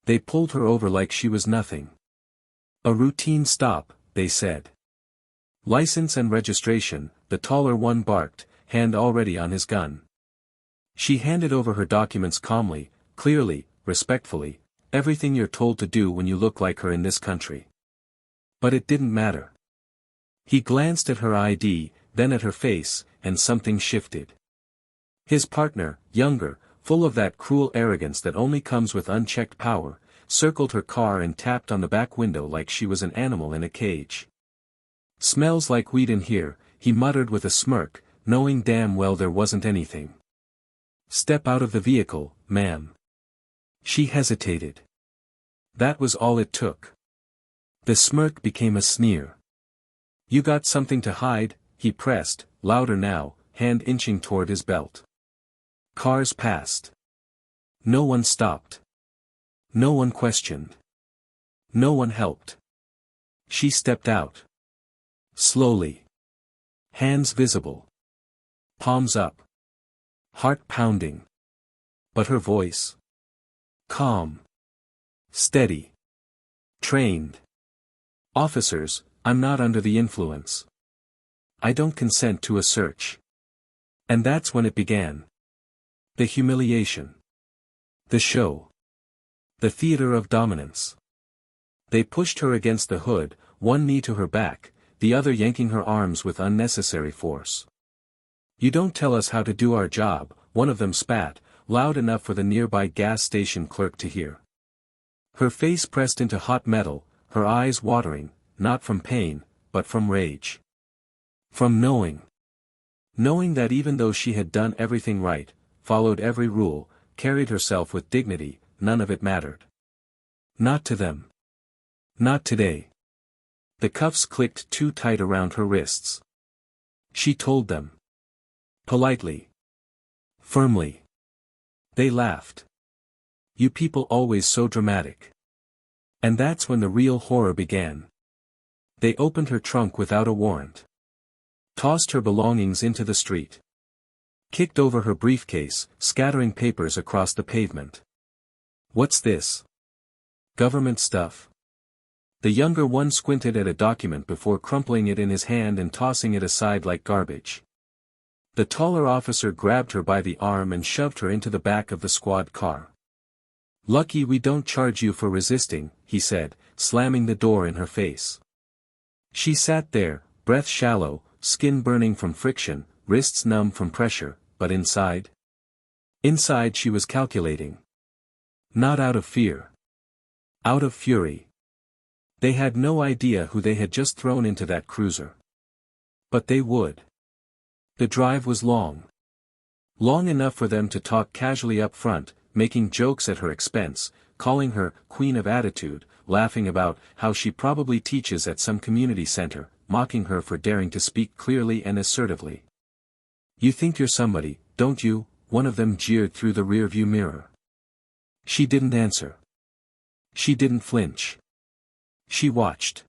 They pulled her over like she was nothing. A routine stop, they said. License and registration, the taller one barked, hand already on his gun. She handed over her documents calmly, clearly, respectfully, everything you're told to do when you look like her in this country. But it didn't matter. He glanced at her ID, then at her face, and something shifted. His partner, younger, full of that cruel arrogance that only comes with unchecked power, circled her car and tapped on the back window like she was an animal in a cage. "Smells like weed in here," he muttered with a smirk, knowing damn well there wasn't anything. "Step out of the vehicle, ma'am." She hesitated. That was all it took. The smirk became a sneer. "You got something to hide?" he pressed, louder now, hand inching toward his belt. Cars passed. No one stopped. No one questioned. No one helped. She stepped out. Slowly. Hands visible. Palms up. Heart pounding. But her voice. Calm. Steady. Trained. "Officers, I'm not under the influence. I don't consent to a search." And that's when it began. The humiliation. The show. The theater of dominance. They pushed her against the hood, one knee to her back, the other yanking her arms with unnecessary force. "You don't tell us how to do our job," one of them spat, loud enough for the nearby gas station clerk to hear. Her face pressed into hot metal, her eyes watering, not from pain, but from rage. From knowing. Knowing that even though she had done everything right, followed every rule, carried herself with dignity, none of it mattered. Not to them. Not today. The cuffs clicked too tight around her wrists. She told them. Politely. Firmly. They laughed. "You people always so dramatic." And that's when the real horror began. They opened her trunk without a warrant. Tossed her belongings into the street. Kicked over her briefcase, scattering papers across the pavement. "What's this? Government stuff?" The younger one squinted at a document before crumpling it in his hand and tossing it aside like garbage. The taller officer grabbed her by the arm and shoved her into the back of the squad car. "Lucky we don't charge you for resisting," he said, slamming the door in her face. She sat there, breath shallow, skin burning from friction, wrists numb from pressure, but inside? Inside she was calculating. Not out of fear. Out of fury. They had no idea who they had just thrown into that cruiser. But they would. The drive was long. Long enough for them to talk casually up front, making jokes at her expense, calling her Queen of Attitude, laughing about how she probably teaches at some community center, mocking her for daring to speak clearly and assertively. "You think you're somebody, don't you?" one of them jeered through the rearview mirror. She didn't answer. She didn't flinch. She watched.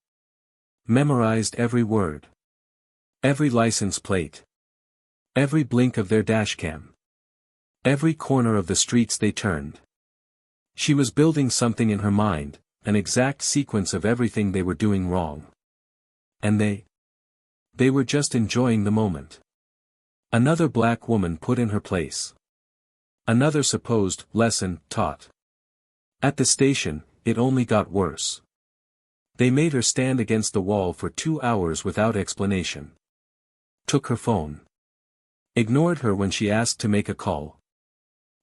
Memorized every word. Every license plate. Every blink of their dashcam. Every corner of the streets they turned. She was building something in her mind, an exact sequence of everything they were doing wrong. And they were just enjoying the moment. Another black woman put in her place. Another supposed lesson taught. At the station, it only got worse. They made her stand against the wall for 2 hours without explanation. Took her phone. Ignored her when she asked to make a call.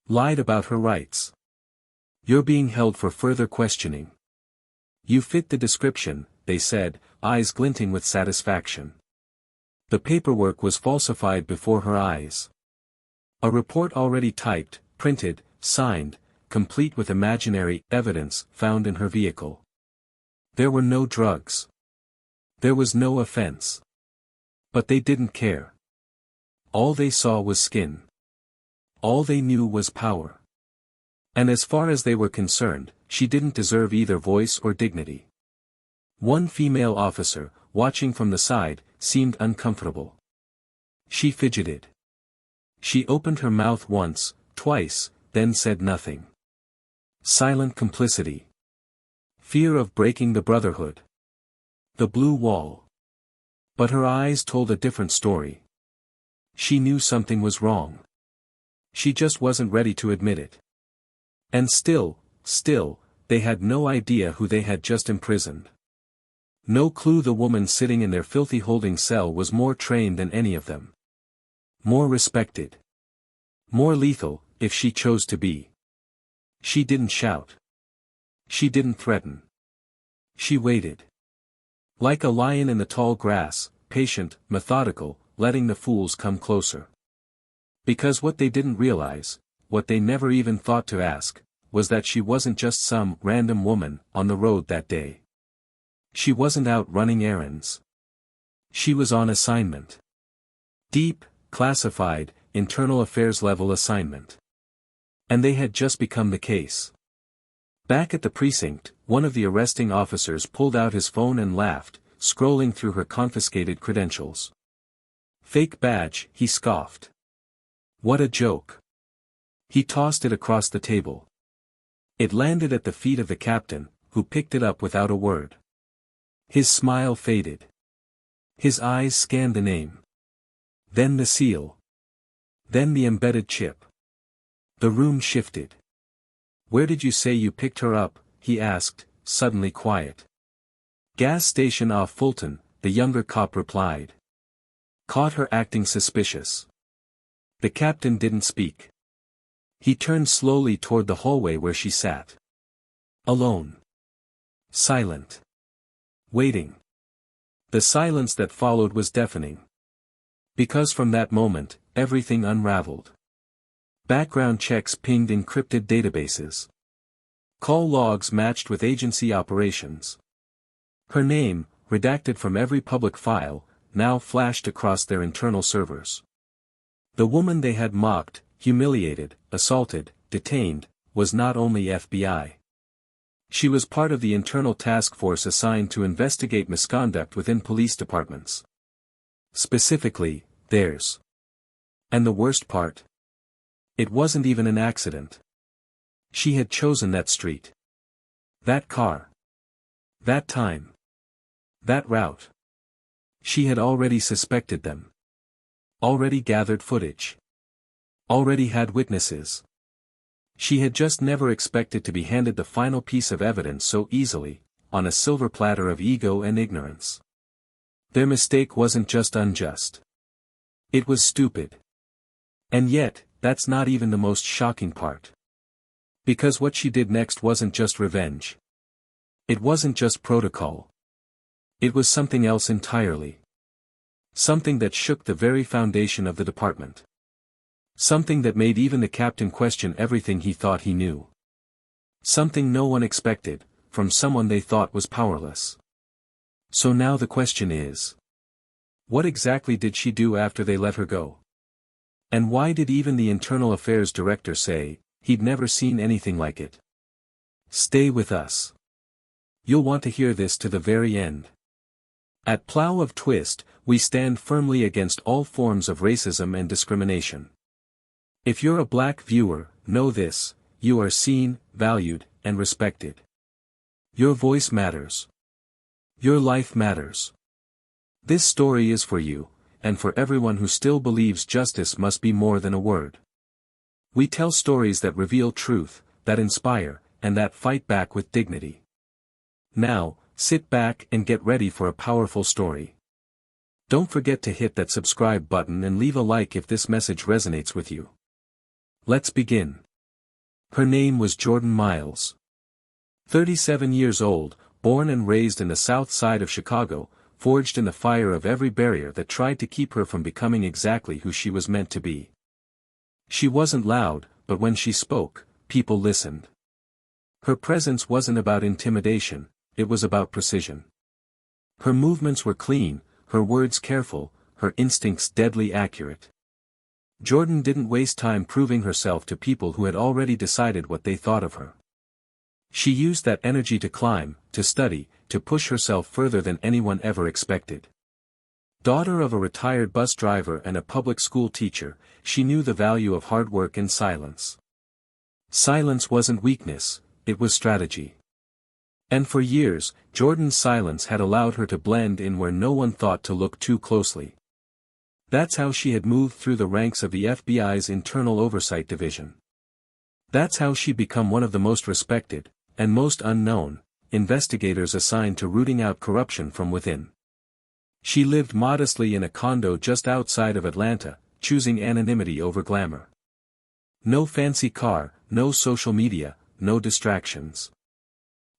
Lied about her rights. "You're being held for further questioning. You fit the description," they said, eyes glinting with satisfaction. The paperwork was falsified before her eyes. A report already typed, printed, signed, complete with imaginary evidence found in her vehicle. There were no drugs. There was no offense. But they didn't care. All they saw was skin. All they knew was power. And as far as they were concerned, she didn't deserve either voice or dignity. One female officer, watching from the side, seemed uncomfortable. She fidgeted. She opened her mouth once, twice, then said nothing. Silent complicity. Fear of breaking the brotherhood. The blue wall. But her eyes told a different story. She knew something was wrong. She just wasn't ready to admit it. And still, they had no idea who they had just imprisoned. No clue the woman sitting in their filthy holding cell was more trained than any of them. More respected. More lethal, if she chose to be. She didn't shout. She didn't threaten. She waited. Like a lion in the tall grass, patient, methodical, letting the fools come closer. Because what they didn't realize, what they never even thought to ask, was that she wasn't just some random woman on the road that day. She wasn't out running errands. She was on assignment. Deep, classified, internal affairs level assignment. And they had just become the case. Back at the precinct, one of the arresting officers pulled out his phone and laughed, scrolling through her confiscated credentials. Fake badge, he scoffed. What a joke. He tossed it across the table. It landed at the feet of the captain, who picked it up without a word. His smile faded. His eyes scanned the name. Then the seal. Then the embedded chip. The room shifted. Where did you say you picked her up? He asked, suddenly quiet. Gas station off Fulton, the younger cop replied. Caught her acting suspicious. The captain didn't speak. He turned slowly toward the hallway where she sat. Alone. Silent. Waiting. The silence that followed was deafening. Because from that moment, everything unraveled. Background checks pinged encrypted databases. Call logs matched with agency operations. Her name, redacted from every public file, now flashed across their internal servers. The woman they had mocked, humiliated, assaulted, detained, was not only FBI. She was part of the internal task force assigned to investigate misconduct within police departments. Specifically, theirs. And the worst part? It wasn't even an accident. She had chosen that street. That car. That time. That route. She had already suspected them. Already gathered footage. Already had witnesses. She had just never expected to be handed the final piece of evidence so easily, on a silver platter of ego and ignorance. Their mistake wasn't just unjust. It was stupid. And yet, that's not even the most shocking part. Because what she did next wasn't just revenge. It wasn't just protocol. It was something else entirely. Something that shook the very foundation of the department. Something that made even the captain question everything he thought he knew. Something no one expected, from someone they thought was powerless. So now the question is, what exactly did she do after they let her go? And why did even the internal affairs director say, he'd never seen anything like it? Stay with us. You'll want to hear this to the very end. At Plow of Twist, we stand firmly against all forms of racism and discrimination. If you're a black viewer, know this, you are seen, valued, and respected. Your voice matters. Your life matters. This story is for you, and for everyone who still believes justice must be more than a word. We tell stories that reveal truth, that inspire, and that fight back with dignity. Now, sit back and get ready for a powerful story. Don't forget to hit that subscribe button and leave a like if this message resonates with you. Let's begin. Her name was Jordan Miles. 37 years old, born and raised in the south side of Chicago, forged in the fire of every barrier that tried to keep her from becoming exactly who she was meant to be. She wasn't loud, but when she spoke, people listened. Her presence wasn't about intimidation, it was about precision. Her movements were clean, her words careful, her instincts deadly accurate. Jordan didn't waste time proving herself to people who had already decided what they thought of her. She used that energy to climb, to study, to push herself further than anyone ever expected. Daughter of a retired bus driver and a public school teacher, she knew the value of hard work and silence. Silence wasn't weakness, it was strategy. And for years, Jordan's silence had allowed her to blend in where no one thought to look too closely. That's how she had moved through the ranks of the FBI's Internal Oversight Division. That's how she'd become one of the most respected, and most unknown, investigators assigned to rooting out corruption from within. She lived modestly in a condo just outside of Atlanta, choosing anonymity over glamour. No fancy car, no social media, no distractions.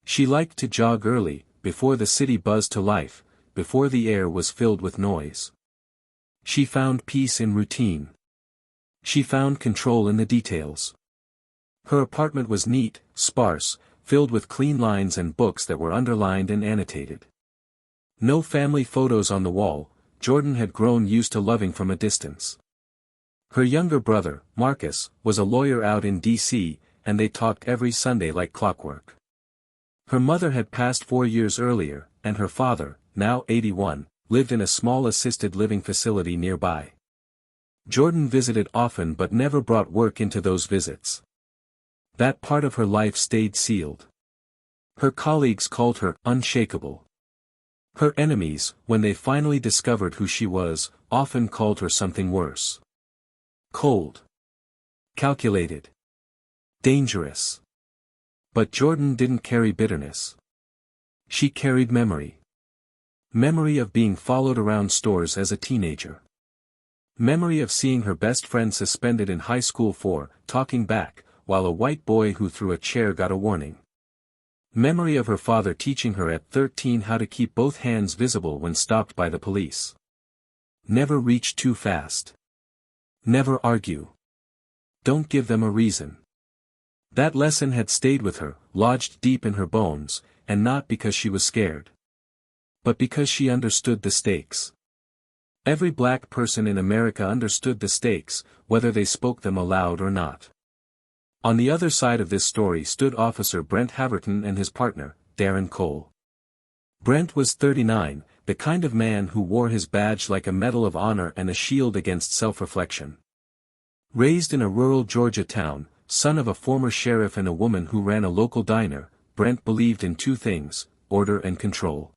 She liked to jog early, before the city buzzed to life, before the air was filled with noise. She found peace in routine. She found control in the details. Her apartment was neat, sparse, filled with clean lines and books that were underlined and annotated. No family photos on the wall, Jordan had grown used to loving from a distance. Her younger brother, Marcus, was a lawyer out in D.C., and they talked every Sunday like clockwork. Her mother had passed 4 years earlier, and her father, now 81, lived in a small assisted living facility nearby. Jordan visited often but never brought work into those visits. That part of her life stayed sealed. Her colleagues called her unshakable. Her enemies, when they finally discovered who she was, often called her something worse. Cold. Calculated. Dangerous. But Jordan didn't carry bitterness. She carried memory. Memory of being followed around stores as a teenager. Memory of seeing her best friend suspended in high school for talking back, while a white boy who threw a chair got a warning. Memory of her father teaching her at 13 how to keep both hands visible when stopped by the police. Never reach too fast. Never argue. Don't give them a reason. That lesson had stayed with her, lodged deep in her bones, and not because she was scared. But because she understood the stakes. Every black person in America understood the stakes, whether they spoke them aloud or not. On the other side of this story stood Officer Brent Haverton and his partner, Darren Cole. Brent was 39, the kind of man who wore his badge like a medal of honor and a shield against self-reflection. Raised in a rural Georgia town, son of a former sheriff and a woman who ran a local diner, Brent believed in two things, order and control.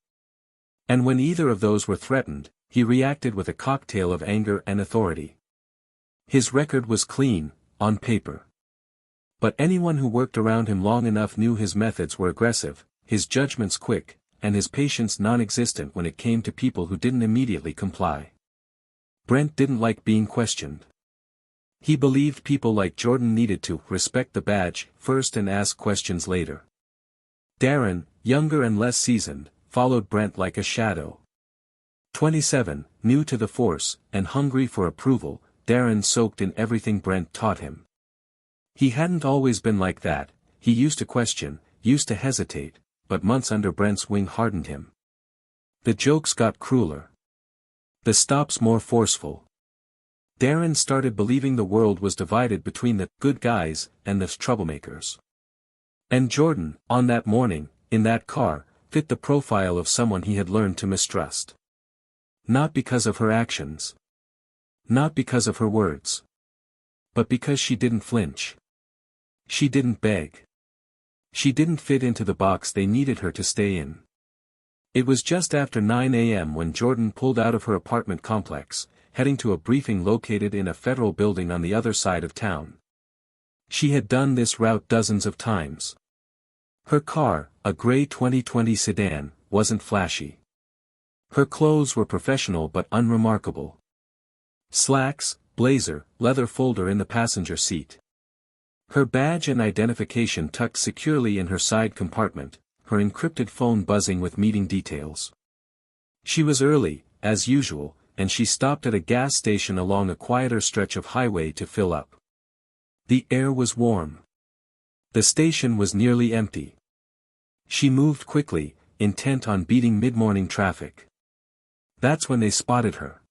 And when either of those were threatened, he reacted with a cocktail of anger and authority. His record was clean, on paper. But anyone who worked around him long enough knew his methods were aggressive, his judgments quick, and his patience non-existent when it came to people who didn't immediately comply. Brent didn't like being questioned. He believed people like Jordan needed to respect the badge first and ask questions later. Darren, younger and less seasoned, followed Brent like a shadow. 27, new to the force, and hungry for approval, Darren soaked in everything Brent taught him. He hadn't always been like that, he used to question, used to hesitate, but months under Brent's wing hardened him. The jokes got crueler. The stops more forceful. Darren started believing the world was divided between the good guys and the troublemakers. And Jordan, on that morning, in that car, fit the profile of someone he had learned to mistrust. Not because of her actions. Not because of her words. But because she didn't flinch. She didn't beg. She didn't fit into the box they needed her to stay in. It was just after 9 a.m. when Jordan pulled out of her apartment complex, heading to a briefing located in a federal building on the other side of town. She had done this route dozens of times. Her car, a gray 2020 sedan, wasn't flashy. Her clothes were professional but unremarkable. Slacks, blazer, leather folder in the passenger seat. Her badge and identification tucked securely in her side compartment, her encrypted phone buzzing with meeting details. She was early, as usual, and she stopped at a gas station along a quieter stretch of highway to fill up. The air was warm. The station was nearly empty. She moved quickly, intent on beating mid-morning traffic. That's when they spotted her.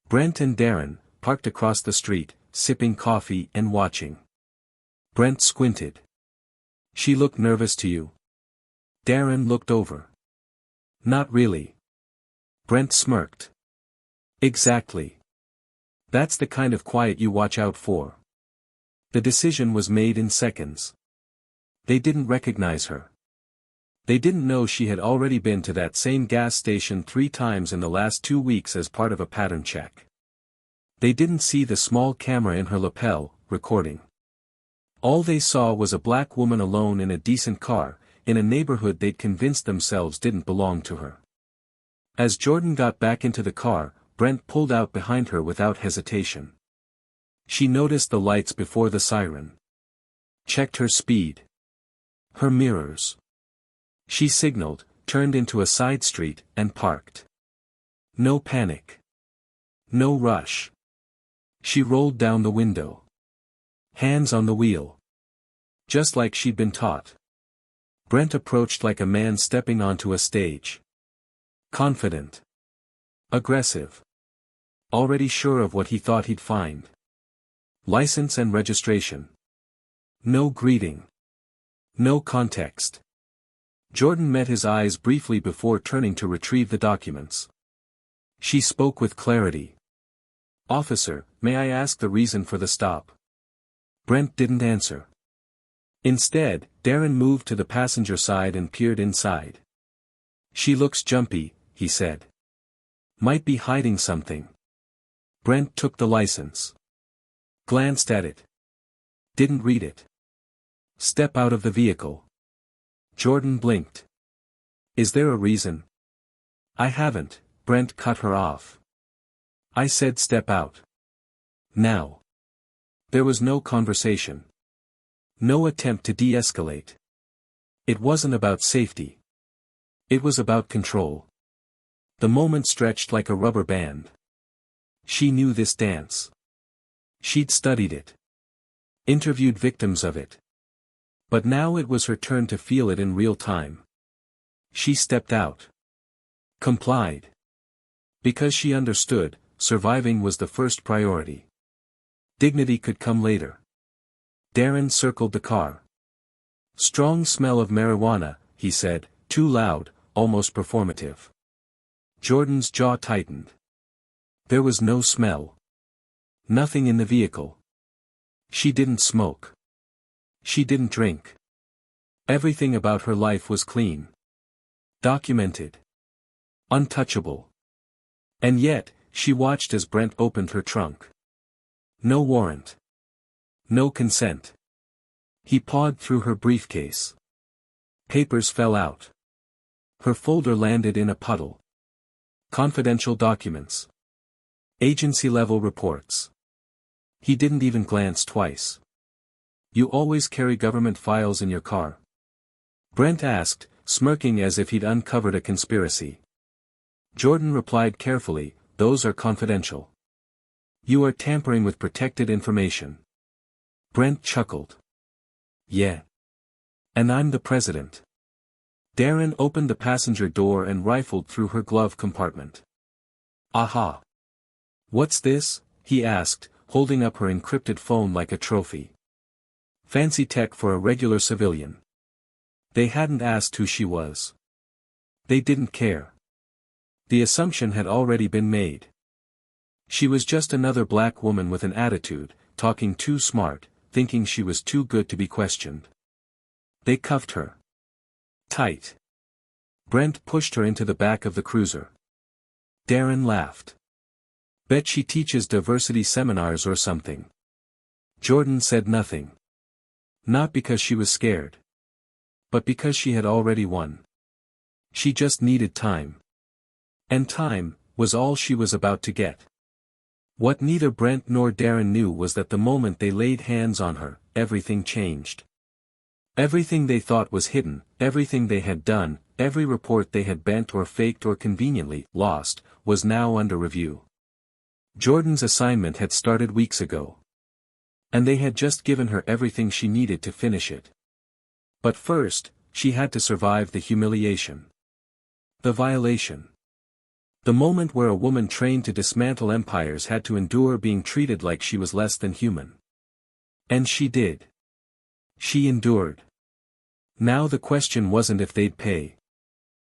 Brent and Darren, parked across the street, sipping coffee and watching. Brent squinted. "She looked nervous to you?" Darren looked over. "Not really." Brent smirked. "Exactly. That's the kind of quiet you watch out for." The decision was made in seconds. They didn't recognize her. They didn't know she had already been to that same gas station 3 times in the last 2 weeks as part of a pattern check. They didn't see the small camera in her lapel, recording. All they saw was a black woman alone in a decent car, in a neighborhood they'd convinced themselves didn't belong to her. As Jordan got back into the car, Brent pulled out behind her without hesitation. She noticed the lights before the siren. Checked her speed. Her mirrors. She signaled, turned into a side street, and parked. No panic. No rush. She rolled down the window. Hands on the wheel. Just like she'd been taught. Brent approached like a man stepping onto a stage. Confident. Aggressive. Already sure of what he thought he'd find. License and registration. No greeting. No context. Jordan met his eyes briefly before turning to retrieve the documents. She spoke with clarity. "Officer, may I ask the reason for the stop?" Brent didn't answer. Instead, Darren moved to the passenger side and peered inside. "She looks jumpy," he said. "Might be hiding something." Brent took the license. Glanced at it. Didn't read it. "Step out of the vehicle." Jordan blinked. "Is there a reason?" "I haven't," Brent cut her off. "I said step out. Now." There was no conversation. No attempt to de-escalate. It wasn't about safety. It was about control. The moment stretched like a rubber band. She knew this dance. She'd studied it. Interviewed victims of it. But now it was her turn to feel it in real time. She stepped out. Complied. Because she understood, surviving was the first priority. Dignity could come later. Darren circled the car. "Strong smell of marijuana," he said, too loud, almost performative. Jordan's jaw tightened. There was no smell. Nothing in the vehicle. She didn't smoke. She didn't drink. Everything about her life was clean. Documented. Untouchable. And yet, she watched as Brent opened her trunk. No warrant. No consent. He pawed through her briefcase. Papers fell out. Her folder landed in a puddle. Confidential documents. Agency-level reports. He didn't even glance twice. "You always carry government files in your car?" Brent asked, smirking as if he'd uncovered a conspiracy. Jordan replied carefully, "Those are confidential. You are tampering with protected information." Brent chuckled. "Yeah. And I'm the president." Darren opened the passenger door and rifled through her glove compartment. "Aha. What's this?" he asked, holding up her encrypted phone like a trophy. Fancy tech for a regular civilian. They hadn't asked who she was. They didn't care. The assumption had already been made. She was just another black woman with an attitude, talking too smart, thinking she was too good to be questioned. They cuffed her. Tight. Brent pushed her into the back of the cruiser. Darren laughed. "Bet she teaches diversity seminars or something." Jordan said nothing. Not because she was scared. But because she had already won. She just needed time. And time was all she was about to get. What neither Brent nor Darren knew was that the moment they laid hands on her, everything changed. Everything they thought was hidden, everything they had done, every report they had bent or faked or conveniently lost, was now under review. Jordan's assignment had started weeks ago. And they had just given her everything she needed to finish it. But first, she had to survive the humiliation. The violation. The moment where a woman trained to dismantle empires had to endure being treated like she was less than human. And she did. She endured. Now the question wasn't if they'd pay.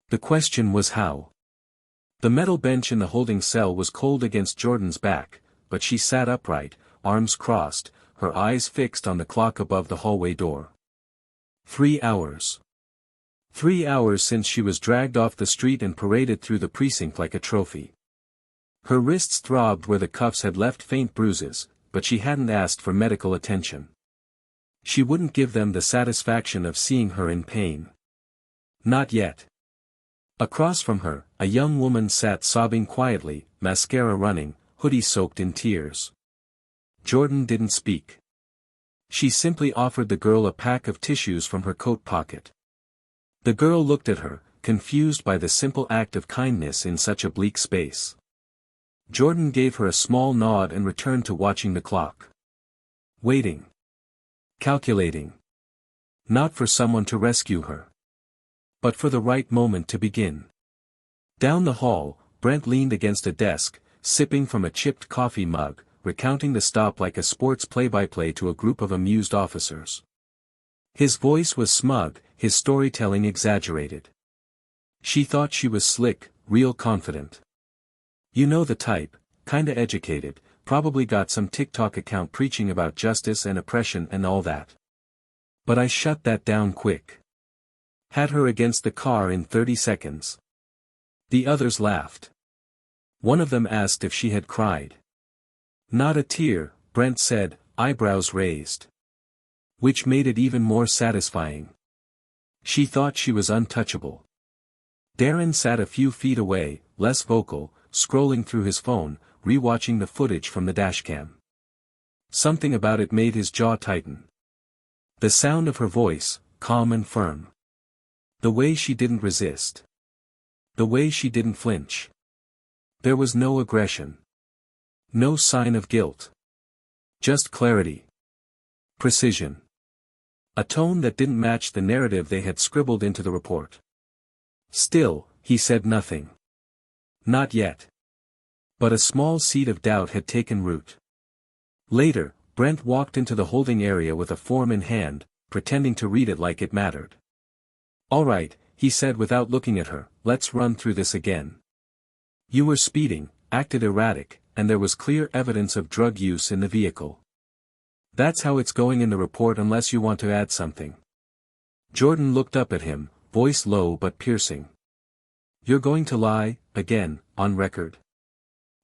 The question was how. The metal bench in the holding cell was cold against Jordan's back, but she sat upright, arms crossed, her eyes fixed on the clock above the hallway door. 3 hours. 3 hours since she was dragged off the street and paraded through the precinct like a trophy. Her wrists throbbed where the cuffs had left faint bruises, but she hadn't asked for medical attention. She wouldn't give them the satisfaction of seeing her in pain. Not yet. Across from her, a young woman sat sobbing quietly, mascara running, hoodie soaked in tears. Jordan didn't speak. She simply offered the girl a pack of tissues from her coat pocket. The girl looked at her, confused by the simple act of kindness in such a bleak space. Jordan gave her a small nod and returned to watching the clock. Waiting. Calculating. Not for someone to rescue her, but for the right moment to begin. Down the hall, Brent leaned against a desk, sipping from a chipped coffee mug, recounting the stop like a sports play-by-play to a group of amused officers. His voice was smug, his storytelling exaggerated. She thought she was slick, real confident. You know the type, kinda educated, probably got some TikTok account preaching about justice and oppression and all that. But I shut that down quick. Had her against the car in 30 seconds. The others laughed. One of them asked if she had cried. Not a tear, Brent said, eyebrows raised. Which made it even more satisfying. She thought she was untouchable. Darren sat a few feet away, less vocal, scrolling through his phone, rewatching the footage from the dashcam. Something about it made his jaw tighten. The sound of her voice, calm and firm. The way she didn't resist. The way she didn't flinch. There was no aggression. No sign of guilt. Just clarity. Precision. A tone that didn't match the narrative they had scribbled into the report. Still, he said nothing. Not yet. But a small seed of doubt had taken root. Later, Brent walked into the holding area with a form in hand, pretending to read it like it mattered. All right, he said without looking at her, let's run through this again. You were speeding, acted erratic, and there was clear evidence of drug use in the vehicle. That's how it's going in the report unless you want to add something. Jordan looked up at him, voice low but piercing. You're going to lie, again, on record?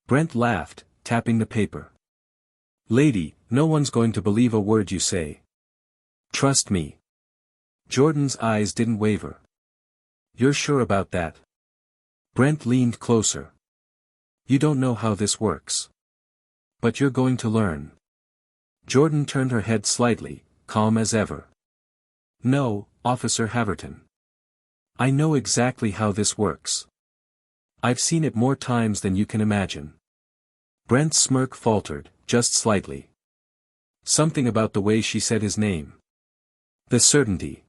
Brent laughed, tapping the paper. Lady, no one's going to believe a word you say. Trust me. Jordan's eyes didn't waver. You're sure about that? Brent leaned closer. You don't know how this works. But you're going to learn. Jordan turned her head slightly, calm as ever. No, Officer Haverton. I know exactly how this works. I've seen it more times than you can imagine. Brent's smirk faltered, just slightly. Something about the way she said his name. The certainty.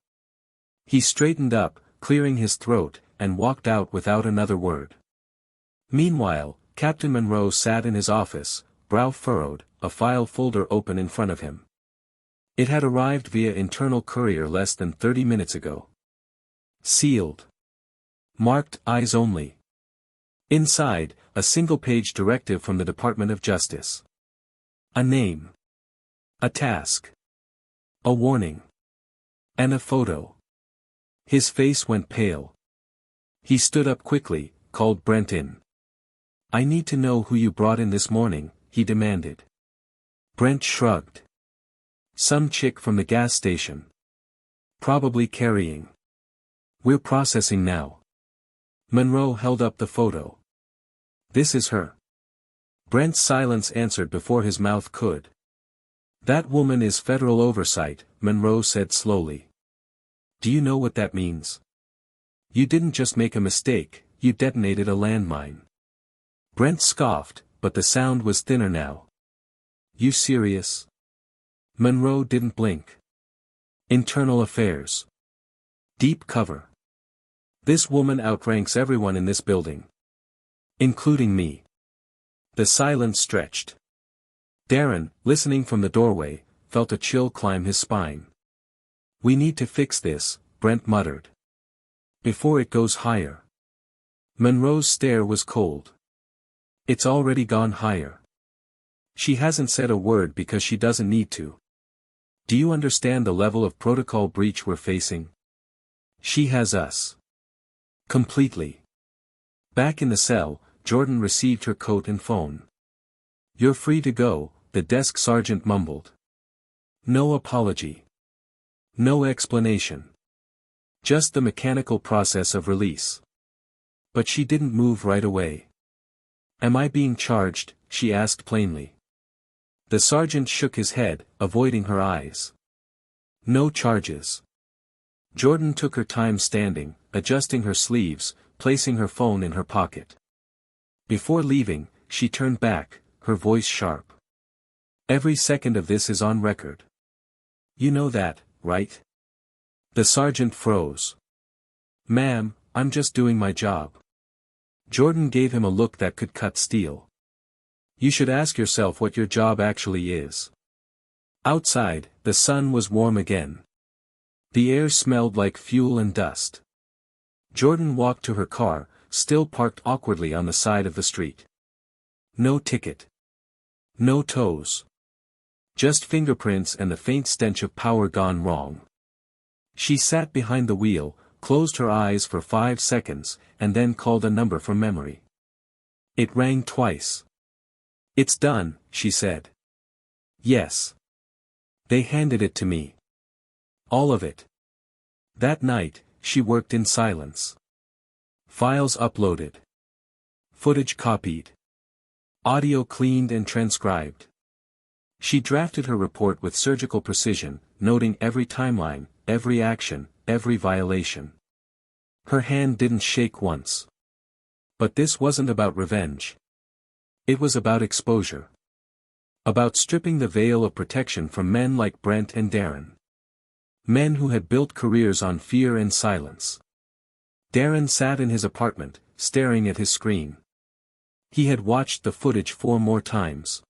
He straightened up, clearing his throat, and walked out without another word. Meanwhile, Captain Monroe sat in his office, brow furrowed, a file folder open in front of him. It had arrived via internal courier less than 30 minutes ago. Sealed. Marked eyes only. Inside, a single-page directive from the Department of Justice. A name. A task. A warning. And a photo. His face went pale. He stood up quickly, called Brent in. I need to know who you brought in this morning, he demanded. Brent shrugged. Some chick from the gas station. Probably carrying. We're processing now. Monroe held up the photo. This is her. Brent's silence answered before his mouth could. That woman is federal oversight, Monroe said slowly. Do you know what that means? You didn't just make a mistake, you detonated a landmine. Brent scoffed, but the sound was thinner now. You serious? Monroe didn't blink. Internal affairs. Deep cover. This woman outranks everyone in this building. Including me. The silence stretched. Darren, listening from the doorway, felt a chill climb his spine. We need to fix this, Brent muttered. Before it goes higher. Monroe's stare was cold. It's already gone higher. She hasn't said a word because she doesn't need to. Do you understand the level of protocol breach we're facing? She has us. Completely. Back in the cell, Jordan received her coat and phone. You're free to go, the desk sergeant mumbled. No apology. No explanation. Just the mechanical process of release. But she didn't move right away. Am I being charged? She asked plainly. The sergeant shook his head, avoiding her eyes. No charges. Jordan took her time standing, adjusting her sleeves, placing her phone in her pocket. Before leaving, she turned back, her voice sharp. Every second of this is on record. You know that, right? The sergeant froze. Ma'am, I'm just doing my job. Jordan gave him a look that could cut steel. You should ask yourself what your job actually is. Outside, the sun was warm again. The air smelled like fuel and dust. Jordan walked to her car, still parked awkwardly on the side of the street. No ticket. No toes. Just fingerprints and the faint stench of power gone wrong. She sat behind the wheel, closed her eyes for 5 seconds, and then called a number from memory. It rang twice. It's done, she said. Yes. They handed it to me. All of it. That night, she worked in silence. Files uploaded. Footage copied. Audio cleaned and transcribed. She drafted her report with surgical precision, noting every timeline, every action, every violation. Her hand didn't shake once. But this wasn't about revenge. It was about exposure. About stripping the veil of protection from men like Brent and Darren. Men who had built careers on fear and silence. Darren sat in his apartment, staring at his screen. He had watched the footage 4 more times.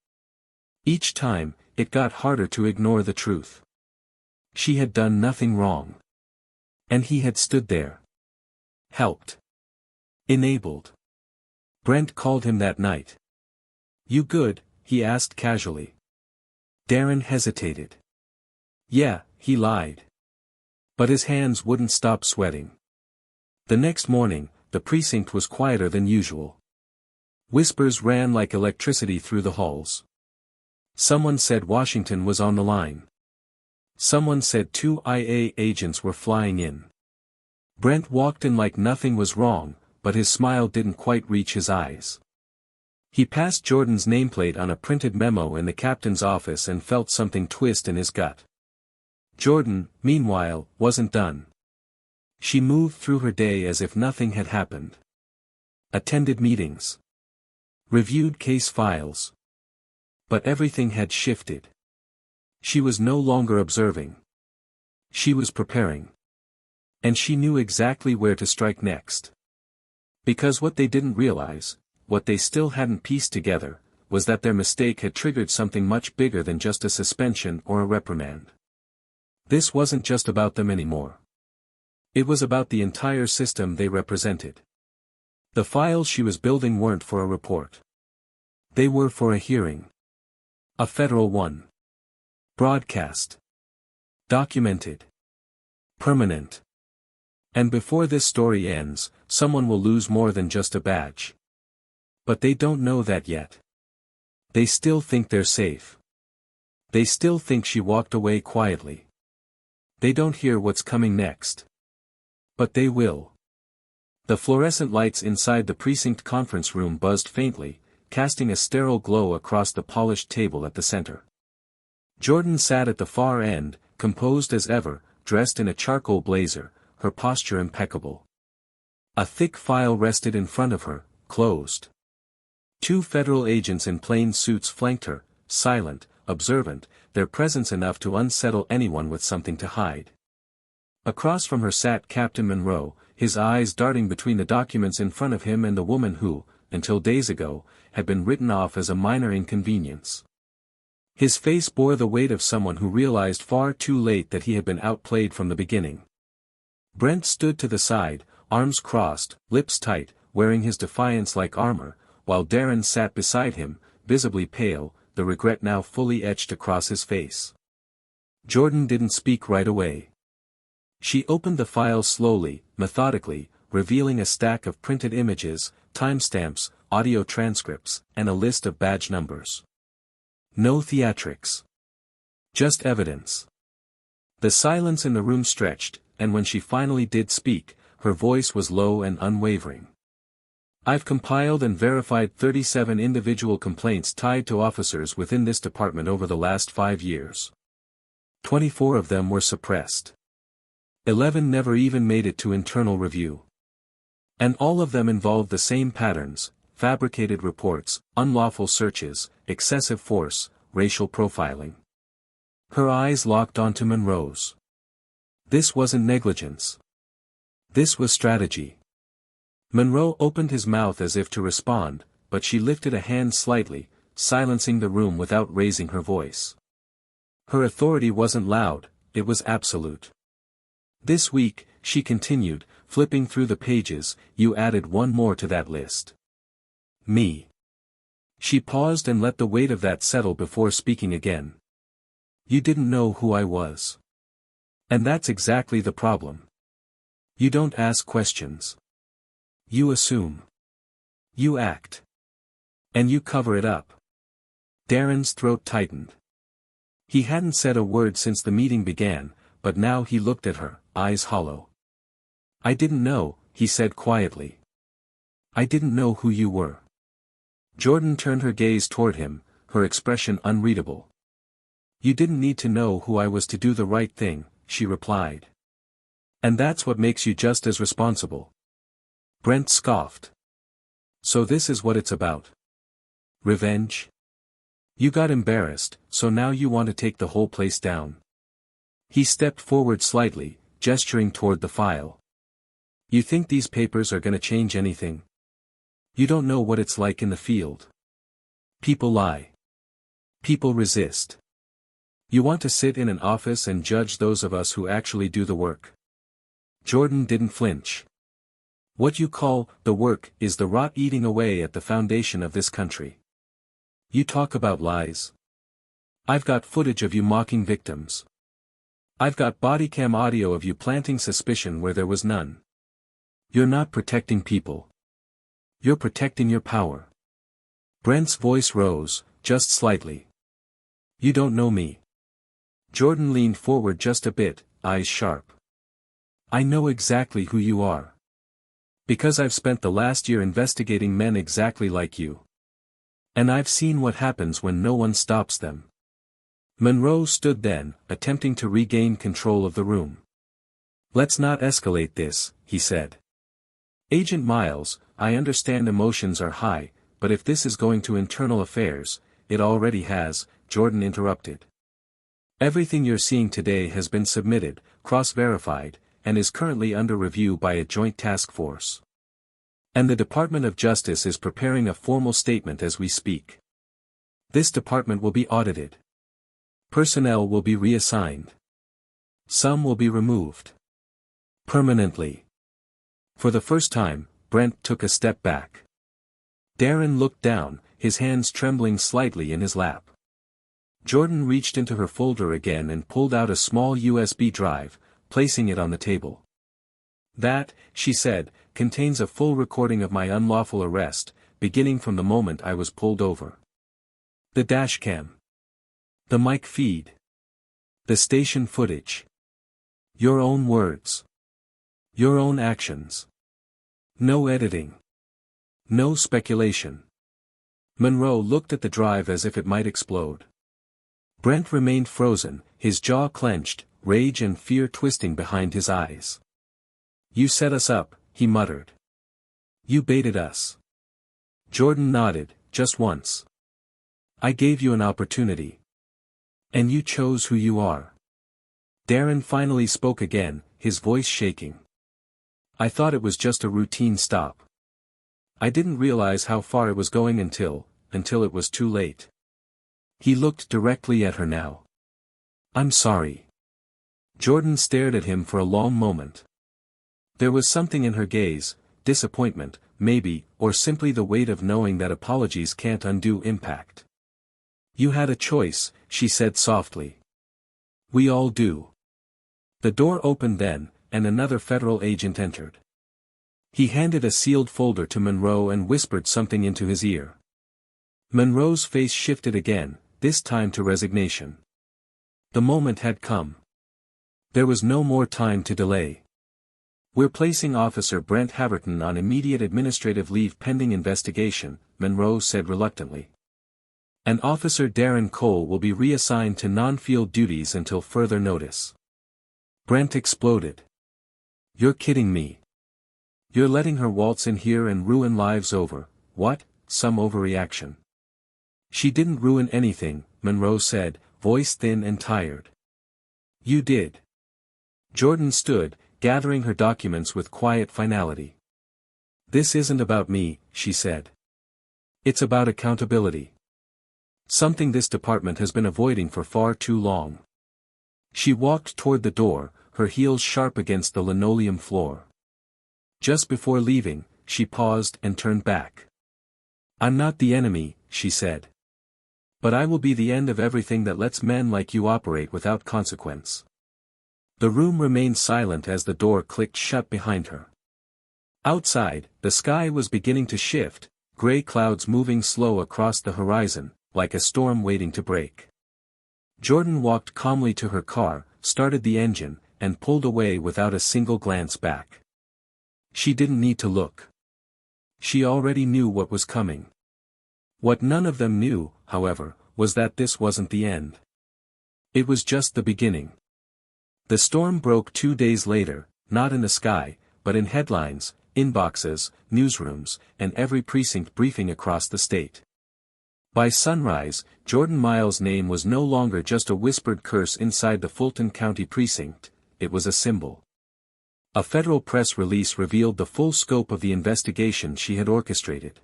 Each time, it got harder to ignore the truth. She had done nothing wrong. And he had stood there. Helped. Enabled. Brent called him that night. You good? He asked casually. Darren hesitated. Yeah, he lied. But his hands wouldn't stop sweating. The next morning, the precinct was quieter than usual. Whispers ran like electricity through the halls. Someone said Washington was on the line. Someone said 2 IA agents were flying in. Brent walked in like nothing was wrong, but his smile didn't quite reach his eyes. He passed Jordan's nameplate on a printed memo in the captain's office and felt something twist in his gut. Jordan, meanwhile, wasn't done. She moved through her day as if nothing had happened. Attended meetings. Reviewed case files. But everything had shifted. She was no longer observing. She was preparing. And she knew exactly where to strike next. Because what they didn't realize, what they still hadn't pieced together, was that their mistake had triggered something much bigger than just a suspension or a reprimand. This wasn't just about them anymore. It was about the entire system they represented. The files she was building weren't for a report. They were for a hearing. A federal one. Broadcast. Documented. Permanent. And before this story ends, someone will lose more than just a badge. But they don't know that yet. They still think they're safe. They still think she walked away quietly. They don't hear what's coming next. But they will. The fluorescent lights inside the precinct conference room buzzed faintly, casting a sterile glow across the polished table at the center. Jordan sat at the far end, composed as ever, dressed in a charcoal blazer, her posture impeccable. A thick file rested in front of her, closed. 2 federal agents in plain suits flanked her, silent, observant, their presence enough to unsettle anyone with something to hide. Across from her sat Captain Monroe, his eyes darting between the documents in front of him and the woman who, until days ago, had been written off as a minor inconvenience. His face bore the weight of someone who realized far too late that he had been outplayed from the beginning. Brent stood to the side, arms crossed, lips tight, wearing his defiance like armor, while Darren sat beside him, visibly pale, the regret now fully etched across his face. Jordan didn't speak right away. She opened the file slowly, methodically, revealing a stack of printed images, timestamps, audio transcripts, and a list of badge numbers. No theatrics. Just evidence. The silence in the room stretched, and when she finally did speak, her voice was low and unwavering. I've compiled and verified 37 individual complaints tied to officers within this department over the last 5 years. 24 of them were suppressed. 11 never even made it to internal review. And all of them involved the same patterns: fabricated reports, unlawful searches, excessive force, racial profiling. Her eyes locked onto Monroe's. This wasn't negligence. This was strategy. Monroe opened his mouth as if to respond, but she lifted a hand slightly, silencing the room without raising her voice. Her authority wasn't loud, it was absolute. This week, she continued, flipping through the pages, you added one more to that list. Me. She paused and let the weight of that settle before speaking again. You didn't know who I was. And that's exactly the problem. You don't ask questions. You assume. You act. And you cover it up. Darren's throat tightened. He hadn't said a word since the meeting began, but now he looked at her, eyes hollow. I didn't know, he said quietly. I didn't know who you were. Jordan turned her gaze toward him, her expression unreadable. You didn't need to know who I was to do the right thing, she replied. And that's what makes you just as responsible. Brent scoffed. So this is what it's about. Revenge? You got embarrassed, so now you want to take the whole place down. He stepped forward slightly, gesturing toward the file. You think these papers are gonna change anything? You don't know what it's like in the field. People lie. People resist. You want to sit in an office and judge those of us who actually do the work. Jordan didn't flinch. What you call the work is the rot eating away at the foundation of this country. You talk about lies. I've got footage of you mocking victims. I've got bodycam audio of you planting suspicion where there was none. You're not protecting people. You're protecting your power. Brent's voice rose, just slightly. You don't know me. Jordan leaned forward just a bit, eyes sharp. I know exactly who you are. Because I've spent the last year investigating men exactly like you. And I've seen what happens when no one stops them. Monroe stood then, attempting to regain control of the room. Let's not escalate this, he said. Agent Miles, I understand emotions are high, but if this is going to internal affairs, it already has, Jordan interrupted. Everything you're seeing today has been submitted, cross-verified, and is currently under review by a joint task force. And the Department of Justice is preparing a formal statement as we speak. This department will be audited. Personnel will be reassigned. Some will be removed. Permanently. For the first time, Brent took a step back. Darren looked down, his hands trembling slightly in his lap. Jordan reached into her folder again and pulled out a small USB drive, placing it on the table. That, she said, contains a full recording of my unlawful arrest, beginning from the moment I was pulled over. The dashcam. The mic feed. The station footage. Your own words. Your own actions. No editing. No speculation. Monroe looked at the drive as if it might explode. Brent remained frozen, his jaw clenched, rage and fear twisting behind his eyes. You set us up, he muttered. You baited us. Jordan nodded, just once. I gave you an opportunity. And you chose who you are. Darren finally spoke again, his voice shaking. I thought it was just a routine stop. I didn't realize how far it was going until it was too late. He looked directly at her now. I'm sorry. Jordan stared at him for a long moment. There was something in her gaze, disappointment, maybe, or simply the weight of knowing that apologies can't undo impact. You had a choice, she said softly. We all do. The door opened then, and another federal agent entered. He handed a sealed folder to Monroe and whispered something into his ear. Monroe's face shifted again, this time to resignation. The moment had come. There was no more time to delay. "We're placing Officer Brent Haverton on immediate administrative leave pending investigation," Monroe said reluctantly. "And Officer Darren Cole will be reassigned to non-field duties until further notice." Brent exploded. "You're kidding me. You're letting her waltz in here and ruin lives over, what, some overreaction?" "She didn't ruin anything," Monroe said, voice thin and tired. "You did." Jordan stood, gathering her documents with quiet finality. "This isn't about me," she said. "It's about accountability. Something this department has been avoiding for far too long." She walked toward the door, her heels sharp against the linoleum floor. Just before leaving, she paused and turned back. "I'm not the enemy," she said. "But I will be the end of everything that lets men like you operate without consequence." The room remained silent as the door clicked shut behind her. Outside, the sky was beginning to shift, gray clouds moving slow across the horizon, like a storm waiting to break. Jordan walked calmly to her car, started the engine, and pulled away without a single glance back. She didn't need to look. She already knew what was coming. What none of them knew, however, was that this wasn't the end. It was just the beginning. The storm broke 2 days later, not in the sky, but in headlines, inboxes, newsrooms, and every precinct briefing across the state. By sunrise, Jordan Miles' name was no longer just a whispered curse inside the Fulton County precinct, it was a symbol. A federal press release revealed the full scope of the investigation she had orchestrated.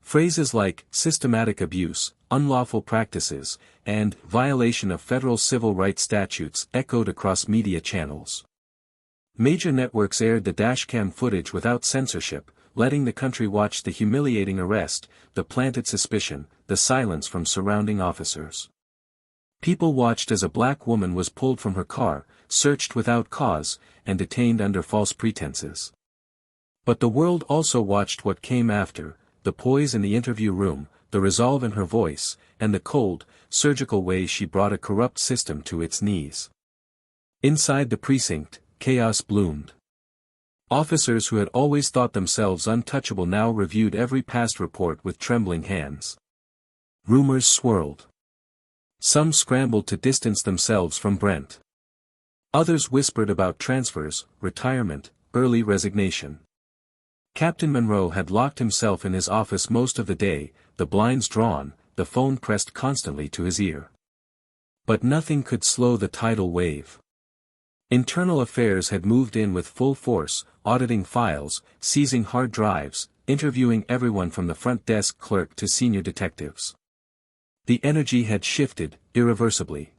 Phrases like systematic abuse, unlawful practices, and violation of federal civil rights statutes echoed across media channels. Major networks aired the dashcam footage without censorship, letting the country watch the humiliating arrest, the planted suspicion, the silence from surrounding officers. People watched as a black woman was pulled from her car, searched without cause, and detained under false pretenses. But the world also watched what came after, the poise in the interview room, the resolve in her voice, and the cold, surgical way she brought a corrupt system to its knees. Inside the precinct, chaos bloomed. Officers who had always thought themselves untouchable now reviewed every past report with trembling hands. Rumors swirled. Some scrambled to distance themselves from Brent. Others whispered about transfers, retirement, early resignation. Captain Monroe had locked himself in his office most of the day, the blinds drawn, the phone pressed constantly to his ear. But nothing could slow the tidal wave. Internal affairs had moved in with full force, auditing files, seizing hard drives, interviewing everyone from the front desk clerk to senior detectives. The energy had shifted, irreversibly.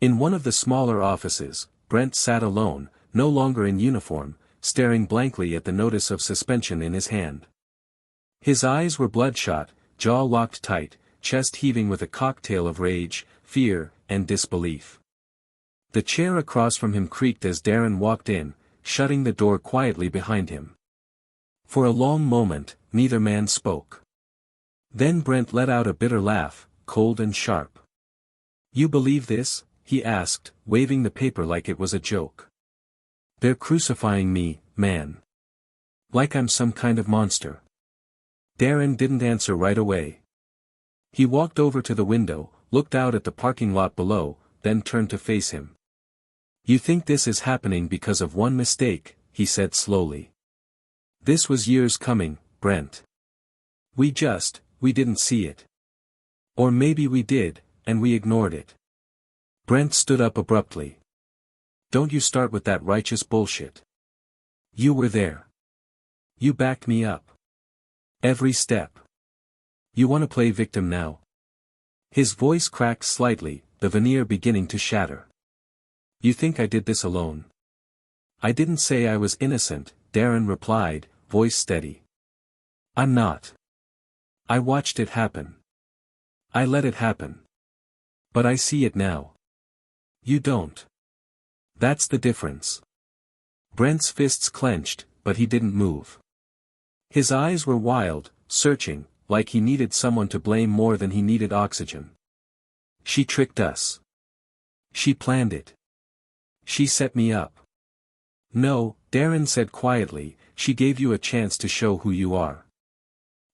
In one of the smaller offices, Brent sat alone, no longer in uniform, staring blankly at the notice of suspension in his hand. His eyes were bloodshot, jaw locked tight, chest heaving with a cocktail of rage, fear, and disbelief. The chair across from him creaked as Darren walked in, shutting the door quietly behind him. For a long moment, neither man spoke. Then Brent let out a bitter laugh, cold and sharp. "You believe this?" he asked, waving the paper like it was a joke. "They're crucifying me, man. Like I'm some kind of monster." Darren didn't answer right away. He walked over to the window, looked out at the parking lot below, then turned to face him. "You think this is happening because of one mistake," he said slowly. "This was years coming, Brent. We didn't see it. Or maybe we did, and we ignored it." Brent stood up abruptly. "Don't you start with that righteous bullshit. You were there. You backed me up. Every step. You want to play victim now?" His voice cracked slightly, the veneer beginning to shatter. "You think I did this alone?" "I didn't say I was innocent," Darren replied, voice steady. "I'm not. I watched it happen. I let it happen. But I see it now. You don't. That's the difference." Brent's fists clenched, but he didn't move. His eyes were wild, searching, like he needed someone to blame more than he needed oxygen. She tricked us. She planned it. She set me up. No, Darren said quietly, she gave you a chance to show who you are.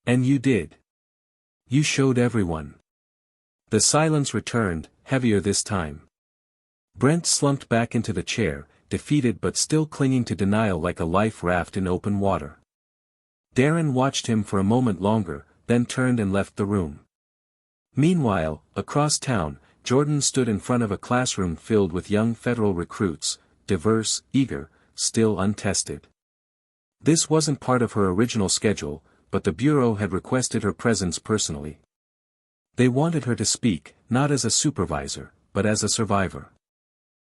And you did. You showed everyone. The silence returned, heavier this time. Brent slumped back into the chair, defeated but still clinging to denial like a life raft in open water. Darren watched him for a moment longer, then turned and left the room. Meanwhile, across town, Jordan stood in front of a classroom filled with young federal recruits, diverse, eager, still untested. This wasn't part of her original schedule, but the Bureau had requested her presence personally. They wanted her to speak, not as a supervisor, but as a survivor.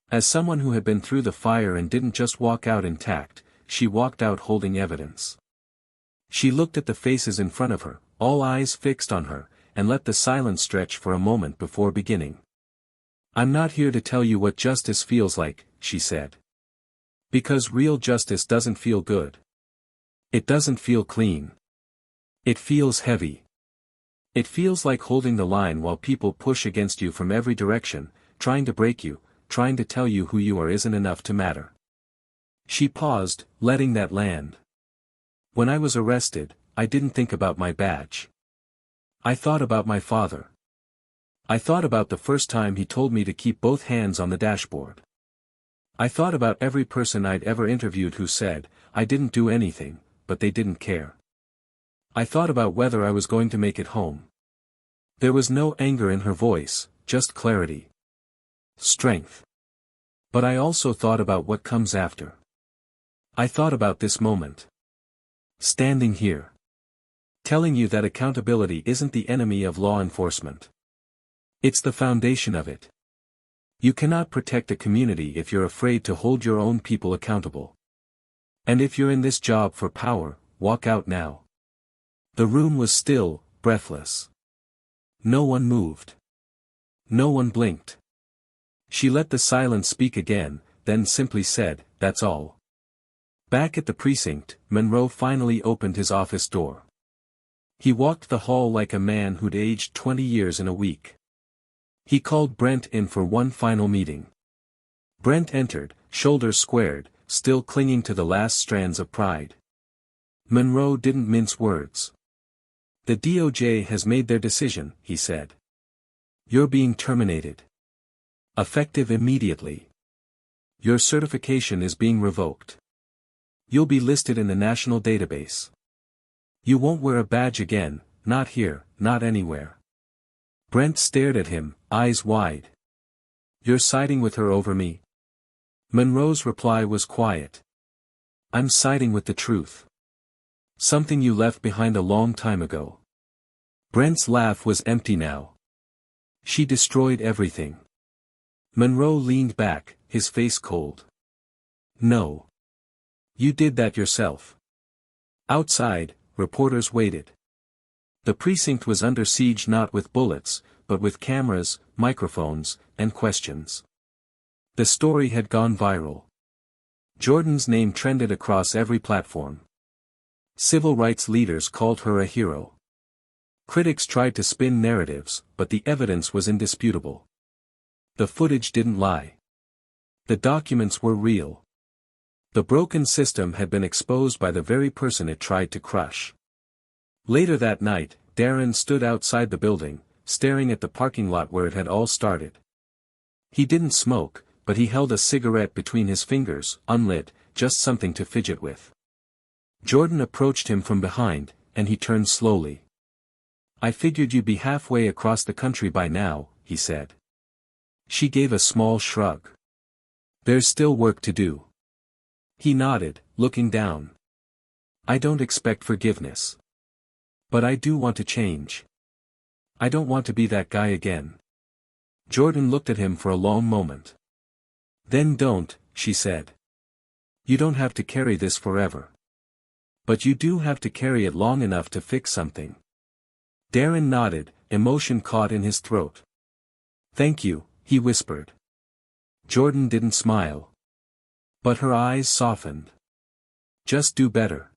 As someone who had been through the fire and didn't just walk out intact, she walked out holding evidence. She looked at the faces in front of her, all eyes fixed on her, and let the silence stretch for a moment before beginning. I'm not here to tell you what justice feels like, she said. Because real justice doesn't feel good. It doesn't feel clean. It feels heavy. It feels like holding the line while people push against you from every direction, trying to break you, trying to tell you who you are isn't enough to matter. She paused, letting that land. When I was arrested, I didn't think about my badge. I thought about my father. I thought about the first time he told me to keep both hands on the dashboard. I thought about every person I'd ever interviewed who said, I didn't do anything, but they didn't care. I thought about whether I was going to make it home. There was no anger in her voice, just clarity. Strength. But I also thought about what comes after. I thought about this moment. Standing here. Telling you that accountability isn't the enemy of law enforcement. It's the foundation of it. You cannot protect a community if you're afraid to hold your own people accountable. And if you're in this job for power, walk out now. The room was still, breathless. No one moved. No one blinked. She let the silence speak again, then simply said, that's all. Back at the precinct, Monroe finally opened his office door. He walked the hall like a man who'd aged 20 years in a week. He called Brent in for one final meeting. Brent entered, shoulders squared, still clinging to the last strands of pride. Monroe didn't mince words. The DOJ has made their decision, he said. You're being terminated. Effective immediately. Your certification is being revoked. You'll be listed in the national database. You won't wear a badge again, not here, not anywhere. Brent stared at him, eyes wide. You're siding with her over me? Monroe's reply was quiet. I'm siding with the truth. Something you left behind a long time ago. Brent's laugh was empty now. She destroyed everything. Monroe leaned back, his face cold. No. You did that yourself. Outside, reporters waited. The precinct was under siege not with bullets, but with cameras, microphones, and questions. The story had gone viral. Jordan's name trended across every platform. Civil rights leaders called her a hero. Critics tried to spin narratives, but the evidence was indisputable. The footage didn't lie. The documents were real. The broken system had been exposed by the very person it tried to crush. Later that night, Darren stood outside the building, staring at the parking lot where it had all started. He didn't smoke, but he held a cigarette between his fingers, unlit, just something to fidget with. Jordan approached him from behind, and he turned slowly. I figured you'd be halfway across the country by now, he said. She gave a small shrug. There's still work to do. He nodded, looking down. I don't expect forgiveness. But I do want to change. I don't want to be that guy again. Jordan looked at him for a long moment. Then don't, she said. You don't have to carry this forever. But you do have to carry it long enough to fix something. Darren nodded, emotion caught in his throat. Thank you, he whispered. Jordan didn't smile. But her eyes softened. Just do better.